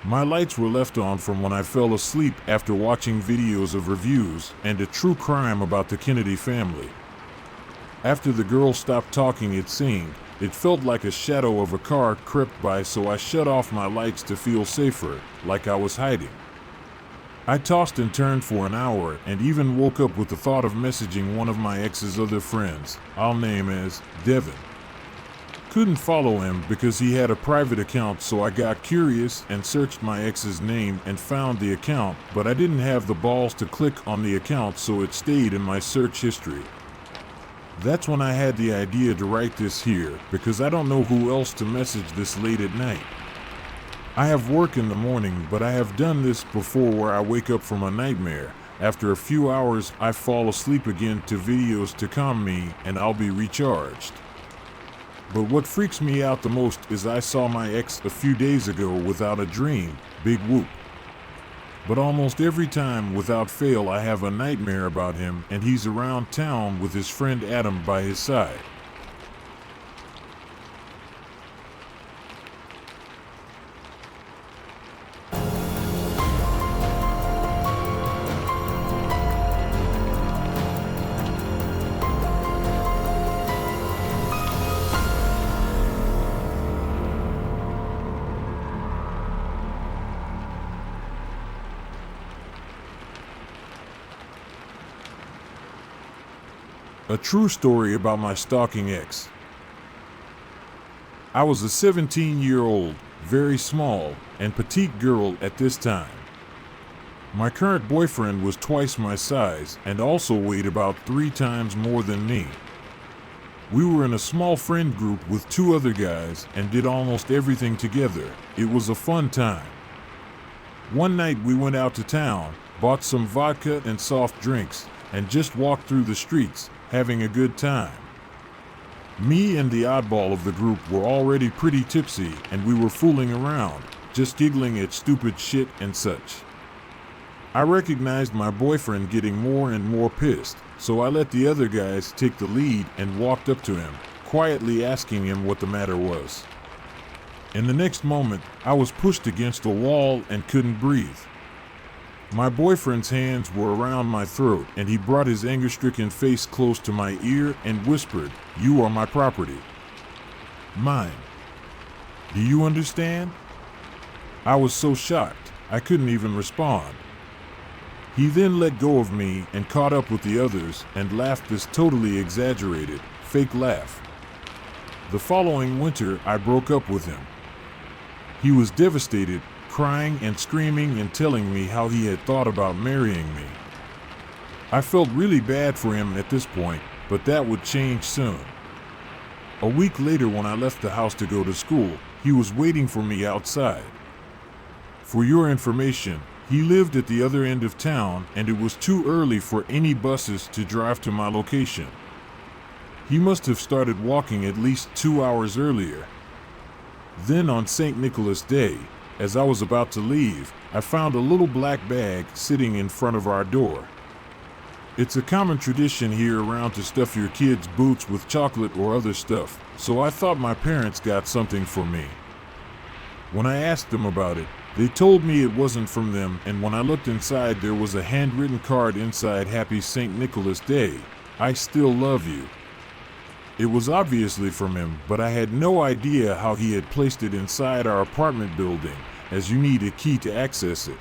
My lights were left on from when I fell asleep after watching videos of reviews and a true crime about the Kennedy family. After the girl stopped talking, it seemed, it felt like a shadow of a car crept by, so I shut off my lights to feel safer, like I was hiding. I tossed and turned for an hour and even woke up with the thought of messaging one of my ex's other friends, I'll name as Devin. Couldn't follow him because he had a private account, so I got curious and searched my ex's name and found the account, but I didn't have the balls to click on the account, so it stayed in my search history. That's when I had the idea to write this here, because I don't know who else to message this late at night. I have work in the morning, but I have done this before where I wake up from a nightmare. After a few hours, I fall asleep again to videos to calm me and I'll be recharged. But what freaks me out the most is I saw my ex a few days ago without a dream, big whoop. But almost every time without fail I have a nightmare about him and he's around town with his friend Adam by his side. A true story about my stalking ex. I was a 17-year-old, very small, and petite girl at this time. My current boyfriend was twice my size and also weighed about 3 times more than me. We were in a small friend group with 2 other guys and did almost everything together. It was a fun time. One night we went out to town, bought some vodka and soft drinks, and just walked through the streets, having a good time. Me and the oddball of the group were already pretty tipsy and we were fooling around, just giggling at stupid shit and such. I recognized my boyfriend getting more and more pissed, so I let the other guys take the lead and walked up to him, quietly asking him what the matter was. In the next moment, I was pushed against a wall and couldn't breathe. My boyfriend's hands were around my throat and he brought his anger-stricken face close to my ear and whispered, "You are my property. Mine. Do you understand?" I was so shocked, I couldn't even respond. He then let go of me and caught up with the others and laughed this totally exaggerated, fake laugh. The following winter, I broke up with him. He was devastated, crying and screaming and telling me how he had thought about marrying me. I felt really bad for him at this point, but that would change soon. A week later, when I left the house to go to school, he was waiting for me outside. For your information, he lived at the other end of town and it was too early for any buses to drive to my location. He must have started walking at least 2 hours earlier. Then on St. Nicholas Day, as I was about to leave, I found a little black bag sitting in front of our door. It's a common tradition here around to stuff your kids' boots with chocolate or other stuff, so I thought my parents got something for me. When I asked them about it, they told me it wasn't from them, and when I looked inside there was a handwritten card inside, "Happy St. Nicholas Day, I still love you." It was obviously from him, but I had no idea how he had placed it inside our apartment building, as you need a key to access it.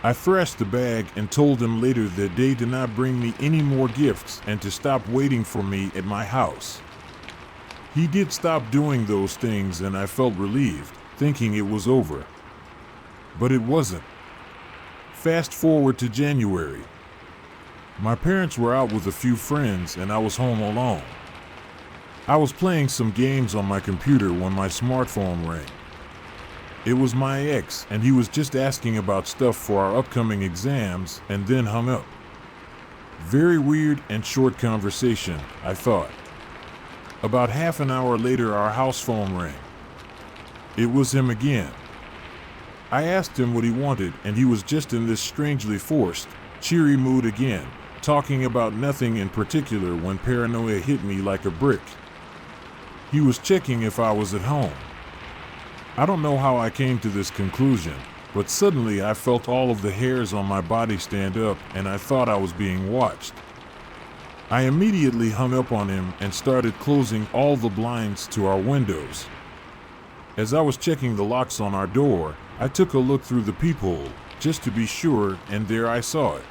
I thrashed the bag and told him later that they did not bring me any more gifts and to stop waiting for me at my house. He did stop doing those things and I felt relieved, thinking it was over. But it wasn't. Fast forward to January. My parents were out with a few friends and I was home alone. I was playing some games on my computer when my smartphone rang. It was my ex, and he was just asking about stuff for our upcoming exams and then hung up. Very weird and short conversation, I thought. About half an hour later, our house phone rang. It was him again. I asked him what he wanted, and he was just in this strangely forced, cheery mood again, talking about nothing in particular when paranoia hit me like a brick. He was checking if I was at home. I don't know how I came to this conclusion, but suddenly I felt all of the hairs on my body stand up and I thought I was being watched. I immediately hung up on him and started closing all the blinds to our windows. As I was checking the locks on our door, I took a look through the peephole, just to be sure, and there I saw it.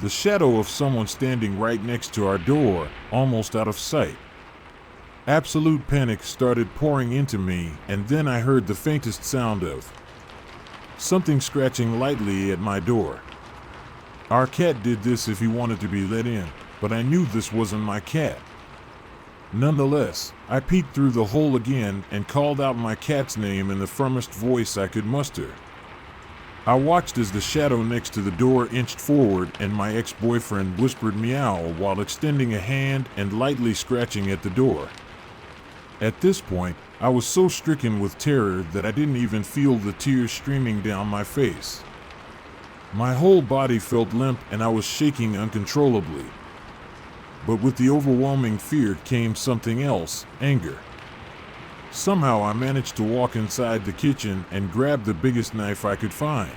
The shadow of someone standing right next to our door, almost out of sight. Absolute panic started pouring into me, and then I heard the faintest sound of something scratching lightly at my door. Our cat did this if he wanted to be let in, but I knew this wasn't my cat. Nonetheless, I peeked through the hole again and called out my cat's name in the firmest voice I could muster. I watched as the shadow next to the door inched forward and my ex-boyfriend whispered meow while extending a hand and lightly scratching at the door. At this point, I was so stricken with terror that I didn't even feel the tears streaming down my face. My whole body felt limp and I was shaking uncontrollably. But with the overwhelming fear came something else, anger. Somehow I managed to walk inside the kitchen and grab the biggest knife I could find.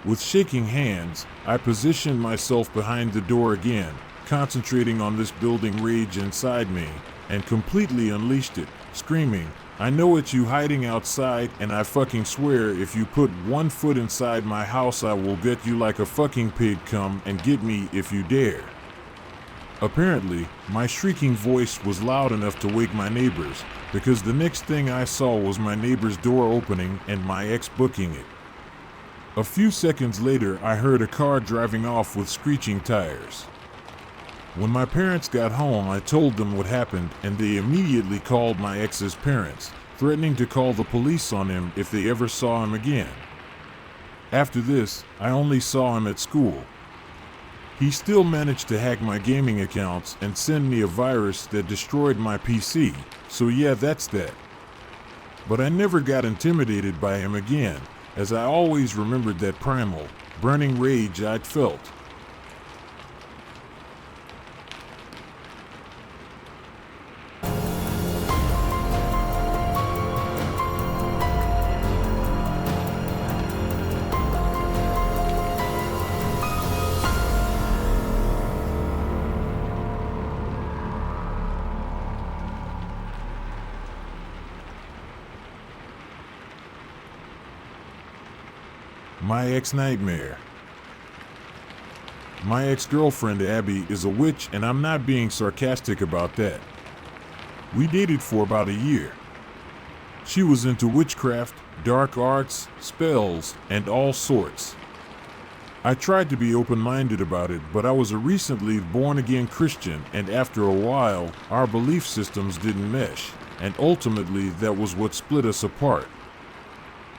With shaking hands, I positioned myself behind the door again, concentrating on this building rage inside me, and completely unleashed it, screaming, "I know it's you hiding outside, and I fucking swear if you put one foot inside my house I will get you like a fucking pig. Come and get me if you dare." Apparently, my shrieking voice was loud enough to wake my neighbors, because the next thing I saw was my neighbor's door opening and my ex booking it. A few seconds later, I heard a car driving off with screeching tires. When my parents got home, I told them what happened, and they immediately called my ex's parents, threatening to call the police on him if they ever saw him again. After this, I only saw him at school. He still managed to hack my gaming accounts and send me a virus that destroyed my PC, so yeah, that's that. But I never got intimidated by him again, as I always remembered that primal, burning rage I'd felt. My ex-nightmare. My ex-girlfriend Abby is a witch, and I'm not being sarcastic about that. We dated for about a year. She was into witchcraft, dark arts, spells, and all sorts. I tried to be open-minded about it, but I was a recently born-again Christian, and after a while, our belief systems didn't mesh, and ultimately that was what split us apart.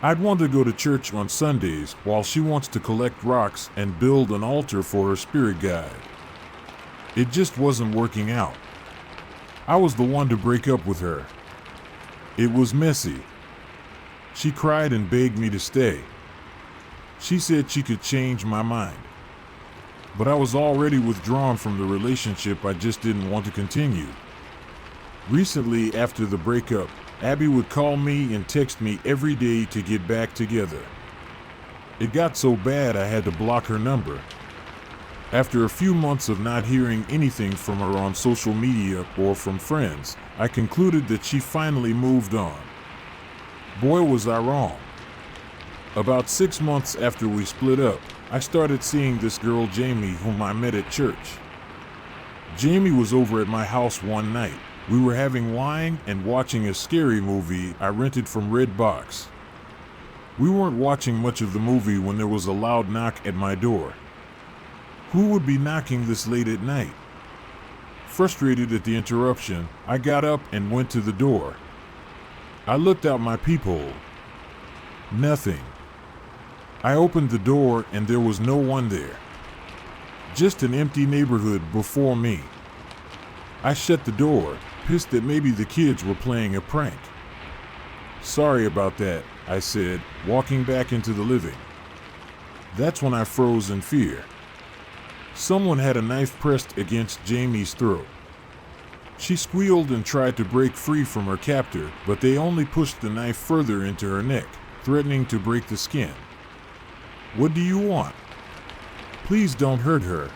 I'd want to go to church on Sundays while she wants to collect rocks and build an altar for her spirit guide. It just wasn't working out. I was the one to break up with her. It was messy. She cried and begged me to stay. She said she could change my mind. But I was already withdrawn from the relationship. I just didn't want to continue. Recently, after the breakup, Abby would call me and text me every day to get back together. It got so bad I had to block her number. After a few months of not hearing anything from her on social media or from friends, I concluded that she finally moved on. Boy, was I wrong. About 6 months after we split up, I started seeing this girl Jamie, whom I met at church. Jamie was over at my house one night. We were having wine and watching a scary movie I rented from Redbox. We weren't watching much of the movie when there was a loud knock at my door. Who would be knocking this late at night? Frustrated at the interruption, I got up and went to the door. I looked out my peephole. Nothing. I opened the door and there was no one there. Just an empty neighborhood before me. I shut the door, pissed that maybe the kids were playing a prank. Sorry about that, I said, walking back into the living. That's when I froze in fear. Someone had a knife pressed against Jamie's throat. She squealed and tried to break free from her captor, but they only pushed the knife further into her neck, threatening to break the skin. What do you want? Please don't hurt her.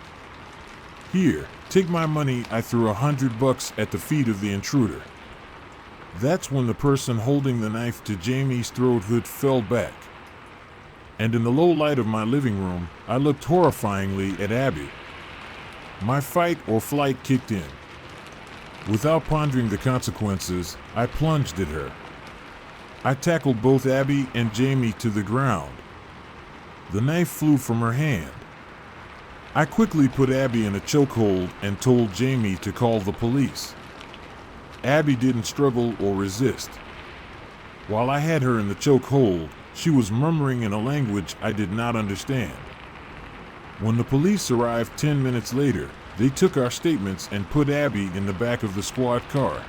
Here, take my money. I threw $100 at the feet of the intruder. That's when the person holding the knife to Jamie's throat hood fell back. And in the low light of my living room, I looked horrifyingly at Abby. My fight or flight kicked in. Without pondering the consequences, I plunged at her. I tackled both Abby and Jamie to the ground. The knife flew from her hand. I quickly put Abby in a chokehold and told Jamie to call the police. Abby didn't struggle or resist. While I had her in the chokehold, she was murmuring in a language I did not understand. When the police arrived 10 minutes later, they took our statements and put Abby in the back of the squad car.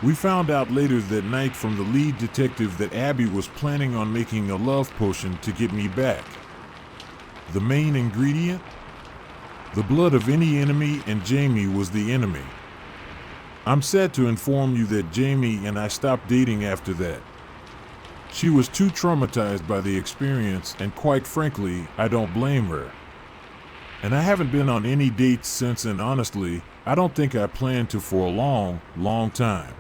We found out later that night from the lead detective that Abby was planning on making a love potion to get me back. The main ingredient? The blood of any enemy, and Jamie was the enemy. I'm sad to inform you that Jamie and I stopped dating after that. She was too traumatized by the experience, and quite frankly, I don't blame her. And I haven't been on any dates since, and honestly, I don't think I plan to for a long, long time.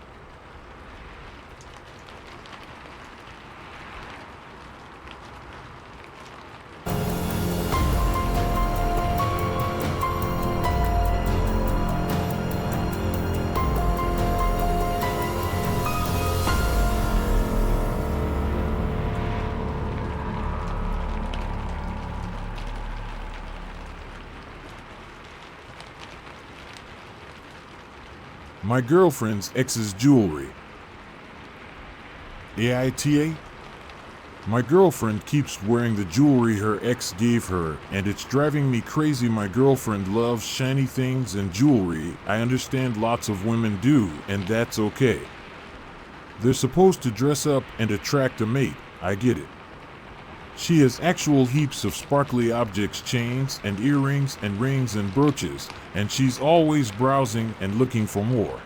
My girlfriend's ex's jewelry. AITA? My girlfriend keeps wearing the jewelry her ex gave her, and it's driving me crazy. My girlfriend loves shiny things and jewelry. I understand lots of women do, and that's okay. They're supposed to dress up and attract a mate. I get it. She has actual heaps of sparkly objects, chains and earrings and rings and brooches, and she's always browsing and looking for more.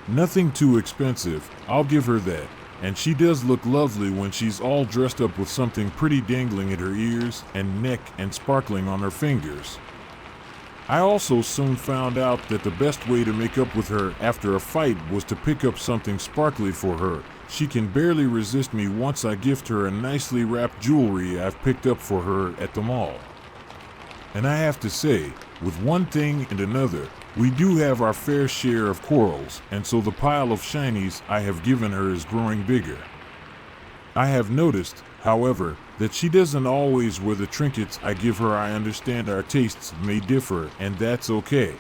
Nothing too expensive, I'll give her that, and she does look lovely when she's all dressed up with something pretty dangling at her ears and neck and sparkling on her fingers. I also soon found out that the best way to make up with her after a fight was to pick up something sparkly for her. She can barely resist me once I gift her a nicely wrapped jewelry I've picked up for her at the mall. And I have to say, with one thing and another, we do have our fair share of quarrels, and so the pile of shinies I have given her is growing bigger. I have noticed, however, that she doesn't always wear the trinkets I give her. I understand our tastes may differ, and that's okay.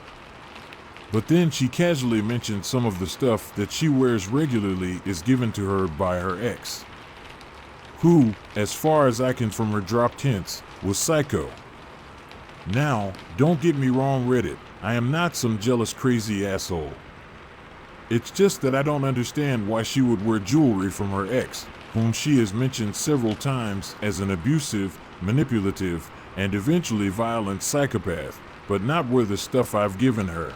But then she casually mentioned some of the stuff that she wears regularly is given to her by her ex, who, as far as I can from her dropped hints, was psycho. Now, don't get me wrong, Reddit, I am not some jealous crazy asshole. It's just that I don't understand why she would wear jewelry from her ex, whom she has mentioned several times as an abusive, manipulative, and eventually violent psychopath, but not wear the stuff I've given her.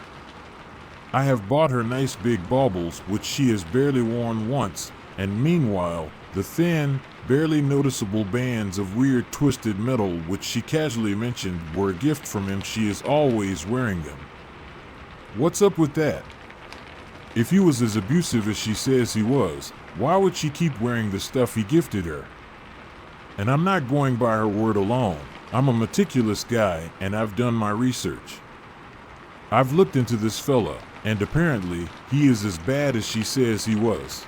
I have bought her nice big baubles, which she has barely worn once, and meanwhile, the thin, barely noticeable bands of weird twisted metal which she casually mentioned were a gift from him. She is always wearing them. What's up with that? If he was as abusive as she says he was, why would she keep wearing the stuff he gifted her? And I'm not going by her word alone. I'm a meticulous guy, and I've done my research. I've looked into this fella, and apparently, he is as bad as she says he was.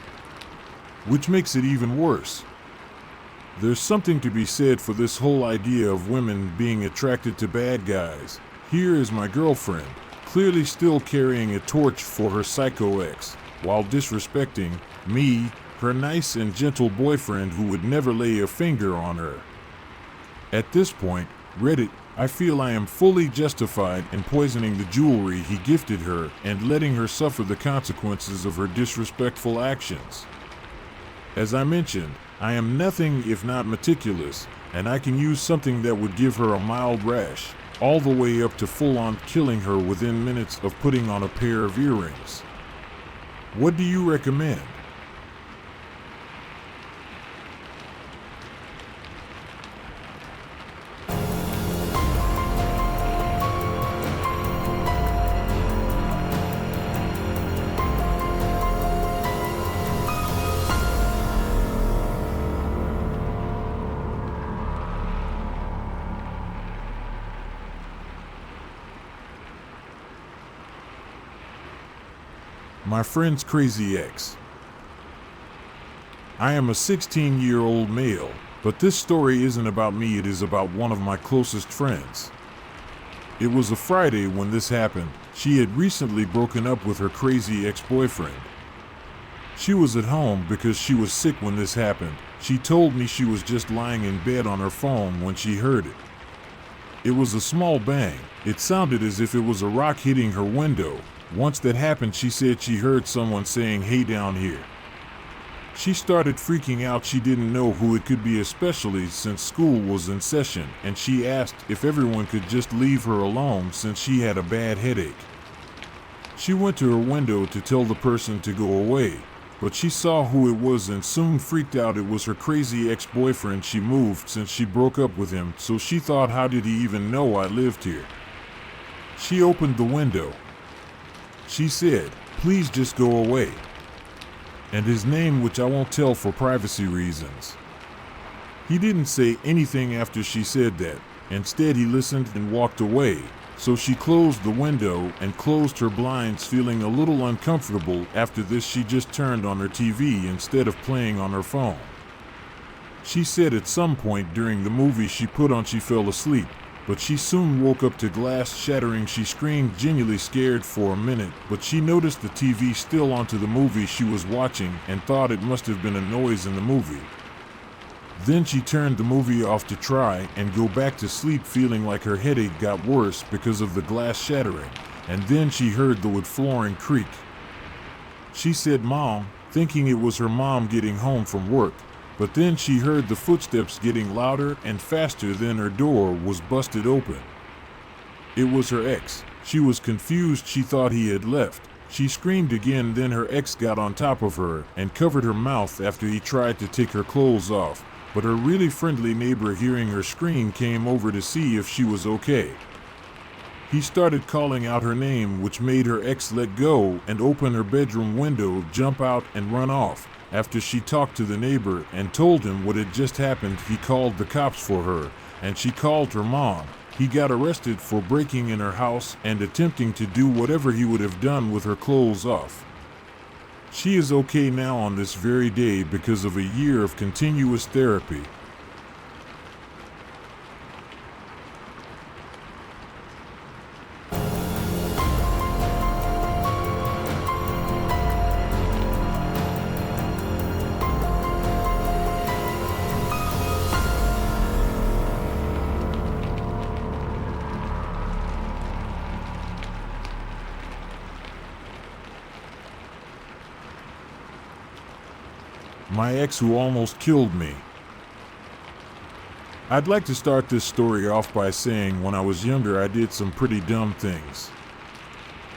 Which makes it even worse. There's something to be said for this whole idea of women being attracted to bad guys. Here is my girlfriend, clearly still carrying a torch for her psycho ex, while disrespecting me, her nice and gentle boyfriend who would never lay a finger on her. At this point, Reddit, I feel I am fully justified in poisoning the jewelry he gifted her and letting her suffer the consequences of her disrespectful actions. As I mentioned, I am nothing if not meticulous, and I can use something that would give her a mild rash, all the way up to full-on killing her within minutes of putting on a pair of earrings. What do you recommend? My friend's crazy ex. I am a 16-year-old male, but this story isn't about me, it is about one of my closest friends. It was a Friday when this happened. She had recently broken up with her crazy ex-boyfriend. She was at home because she was sick when this happened. She told me she was just lying in bed on her phone when she heard it. It was a small bang. It sounded as if it was a rock hitting her window. Once that happened, she said she heard someone saying, "Hey, down here." She started freaking out. She didn't know who it could be, especially since school was in session, and she asked if everyone could just leave her alone since she had a bad headache. She went to her window to tell the person to go away, but she saw who it was and soon freaked out. It was her crazy ex-boyfriend. She moved since she broke up with him, so she thought, how did he even know I lived here? She opened the window. She said, "Please just go away," and his name, which I won't tell for privacy reasons. He didn't say anything after she said that. Instead, he listened and walked away. So she closed the window and closed her blinds, feeling a little uncomfortable. After this, she just turned on her TV instead of playing on her phone. She said at some point during the movie she put on, she fell asleep, but she soon woke up to glass shattering. She screamed, genuinely scared for a minute, but she noticed the TV still onto the movie she was watching and thought it must have been a noise in the movie. Then she turned the movie off to try and go back to sleep, feeling like her headache got worse because of the glass shattering, and then she heard the wood flooring creak. She said, "Mom," thinking it was her mom getting home from work, but then she heard the footsteps getting louder and faster. Then her door was busted open. It was her ex. She was confused. She thought he had left. She screamed again. Then her ex got on top of her and covered her mouth after he tried to take her clothes off. But her really friendly neighbor, hearing her scream, came over to see if she was okay. He started calling out her name, which made her ex let go and open her bedroom window, jump out, and run off. After she talked to the neighbor and told him what had just happened, he called the cops for her, and she called her mom. He got arrested for breaking in her house and attempting to do whatever he would have done with her clothes off. She is okay now on this very day because of a year of continuous therapy. My ex who almost killed me. I'd like to start this story off by saying when I was younger I did some pretty dumb things.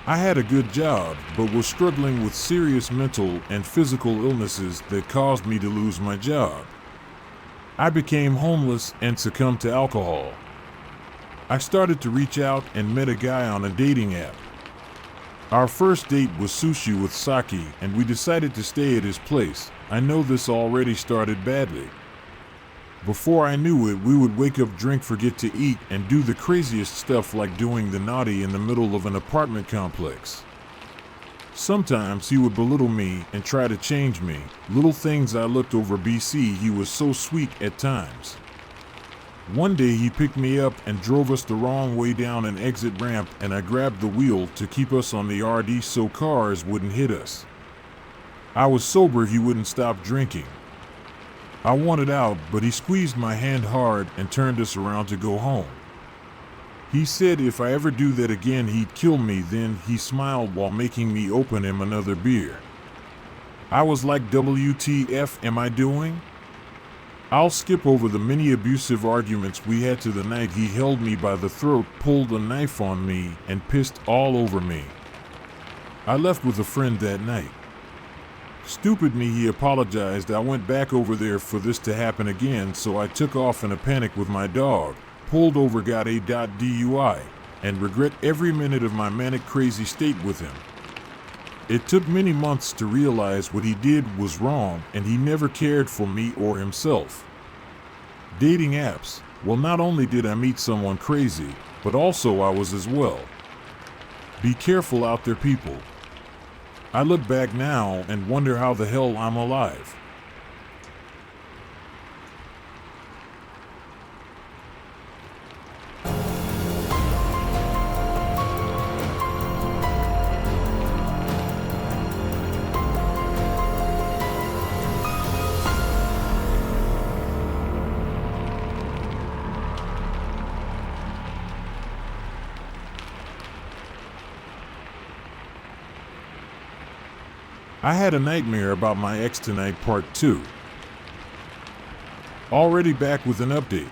I had a good job, but was struggling with serious mental and physical illnesses that caused me to lose my job. I became homeless and succumbed to alcohol. I started to reach out and met a guy on a dating app. Our first date was sushi with sake, and we decided to stay at his place. I know this already started badly. Before I knew it, we would wake up, drink, forget to eat, and do the craziest stuff like doing the naughty in the middle of an apartment complex. Sometimes he would belittle me and try to change me. Little things I looked over BC. He was so sweet at times. One day he picked me up and drove us the wrong way down an exit ramp, and I grabbed the wheel to keep us on the RD so cars wouldn't hit us. I was sober, he wouldn't stop drinking. I wanted out, but he squeezed my hand hard and turned us around to go home. He said if I ever do that again he'd kill me. Then he smiled while making me open him another beer. I was like, WTF am I doing? I'll skip over the many abusive arguments we had to the night he held me by the throat, pulled a knife on me, and pissed all over me. I left with a friend that night. Stupid me, he apologized. I went back over there for this to happen again, so I took off in a panic with my dog, pulled over, got a DUI, and regret every minute of my manic crazy state with him. It took many months to realize what he did was wrong, and he never cared for me or himself. Dating apps. Well, not only did I meet someone crazy, but also I was as well. Be careful out there, people. I look back now and wonder how the hell I'm alive. I had a nightmare about my ex tonight, part 2. Already back with an update.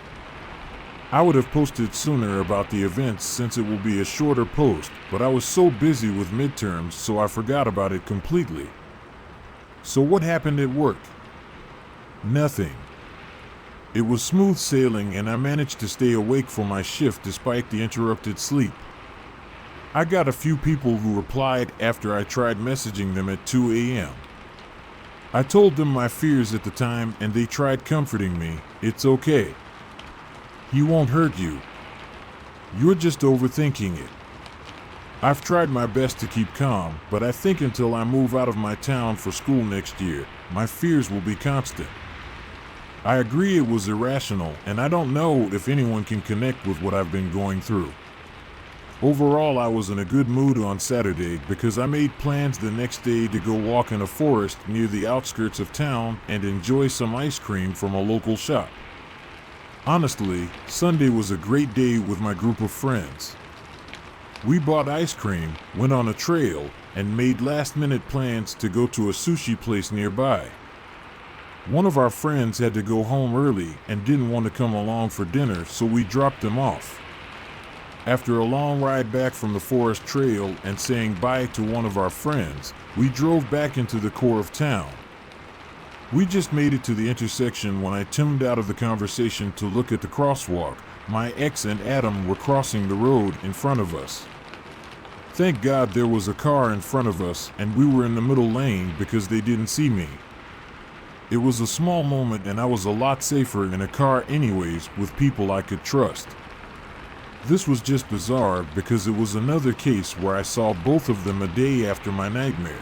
I would have posted sooner about the events since it will be a shorter post, but I was so busy with midterms so I forgot about it completely. So what happened at work? Nothing. It was smooth sailing and I managed to stay awake for my shift despite the interrupted sleep. I got a few people who replied after I tried messaging them at 2 a.m. I told them my fears at the time and they tried comforting me. It's okay. He won't hurt you. You're just overthinking it. I've tried my best to keep calm, but I think until I move out of my town for school next year, my fears will be constant. I agree it was irrational, and I don't know if anyone can connect with what I've been going through. Overall, I was in a good mood on Saturday because I made plans the next day to go walk in a forest near the outskirts of town and enjoy some ice cream from a local shop. Honestly, Sunday was a great day with my group of friends. We bought ice cream, went on a trail, and made last-minute plans to go to a sushi place nearby. One of our friends had to go home early and didn't want to come along for dinner, so we dropped them off. After a long ride back from the forest trail and saying bye to one of our friends, we drove back into the core of town. We just made it to the intersection when I tuned out of the conversation to look at the crosswalk. My ex and Adam were crossing the road in front of us. Thank God there was a car in front of us and we were in the middle lane because they didn't see me. It was a small moment and I was a lot safer in a car anyways with people I could trust. This was just bizarre because it was another case where I saw both of them a day after my nightmare.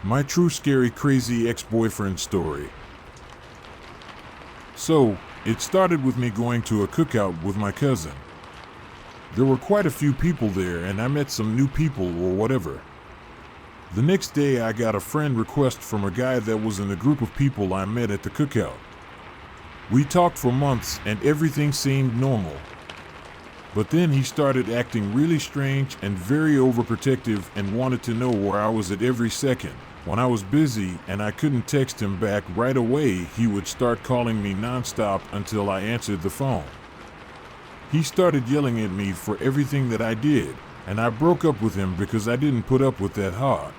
My true scary crazy ex-boyfriend story. So, it started with me going to a cookout with my cousin. There were quite a few people there and I met some new people or whatever. The next day I got a friend request from a guy that was in the group of people I met at the cookout. We talked for months and everything seemed normal. But then he started acting really strange and very overprotective and wanted to know where I was at every second. When I was busy and I couldn't text him back right away, he would start calling me nonstop until I answered the phone. He started yelling at me for everything that I did, and I broke up with him because I didn't put up with that hard.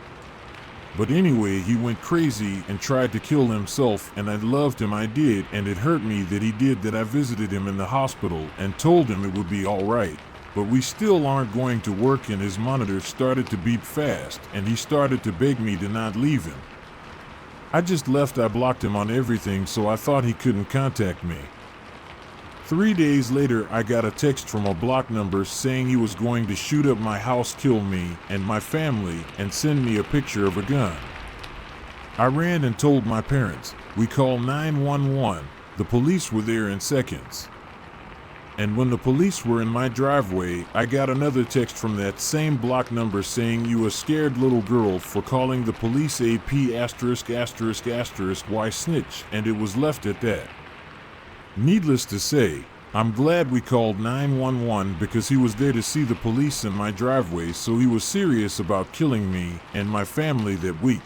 But anyway, he went crazy and tried to kill himself, and I loved him, I did, and it hurt me that he did that. I visited him in the hospital and told him it would be all right. but we still aren't going to work, and his monitor started to beep fast, and he started to beg me to not leave him. I just left. I blocked him on everything, so I thought he couldn't contact me. 3 days later, I got a text from a block number saying he was going to shoot up my house, kill me and my family, and send me a picture of a gun. I ran and told my parents. We called 911. The police were there in seconds. And when the police were in my driveway, I got another text from that same block number saying, "You a scared little girl for calling the police, AP ****, why snitch?" And it was left at that. Needless to say, I'm glad we called 911 because he was there to see the police in my driveway, so he was serious about killing me and my family that week.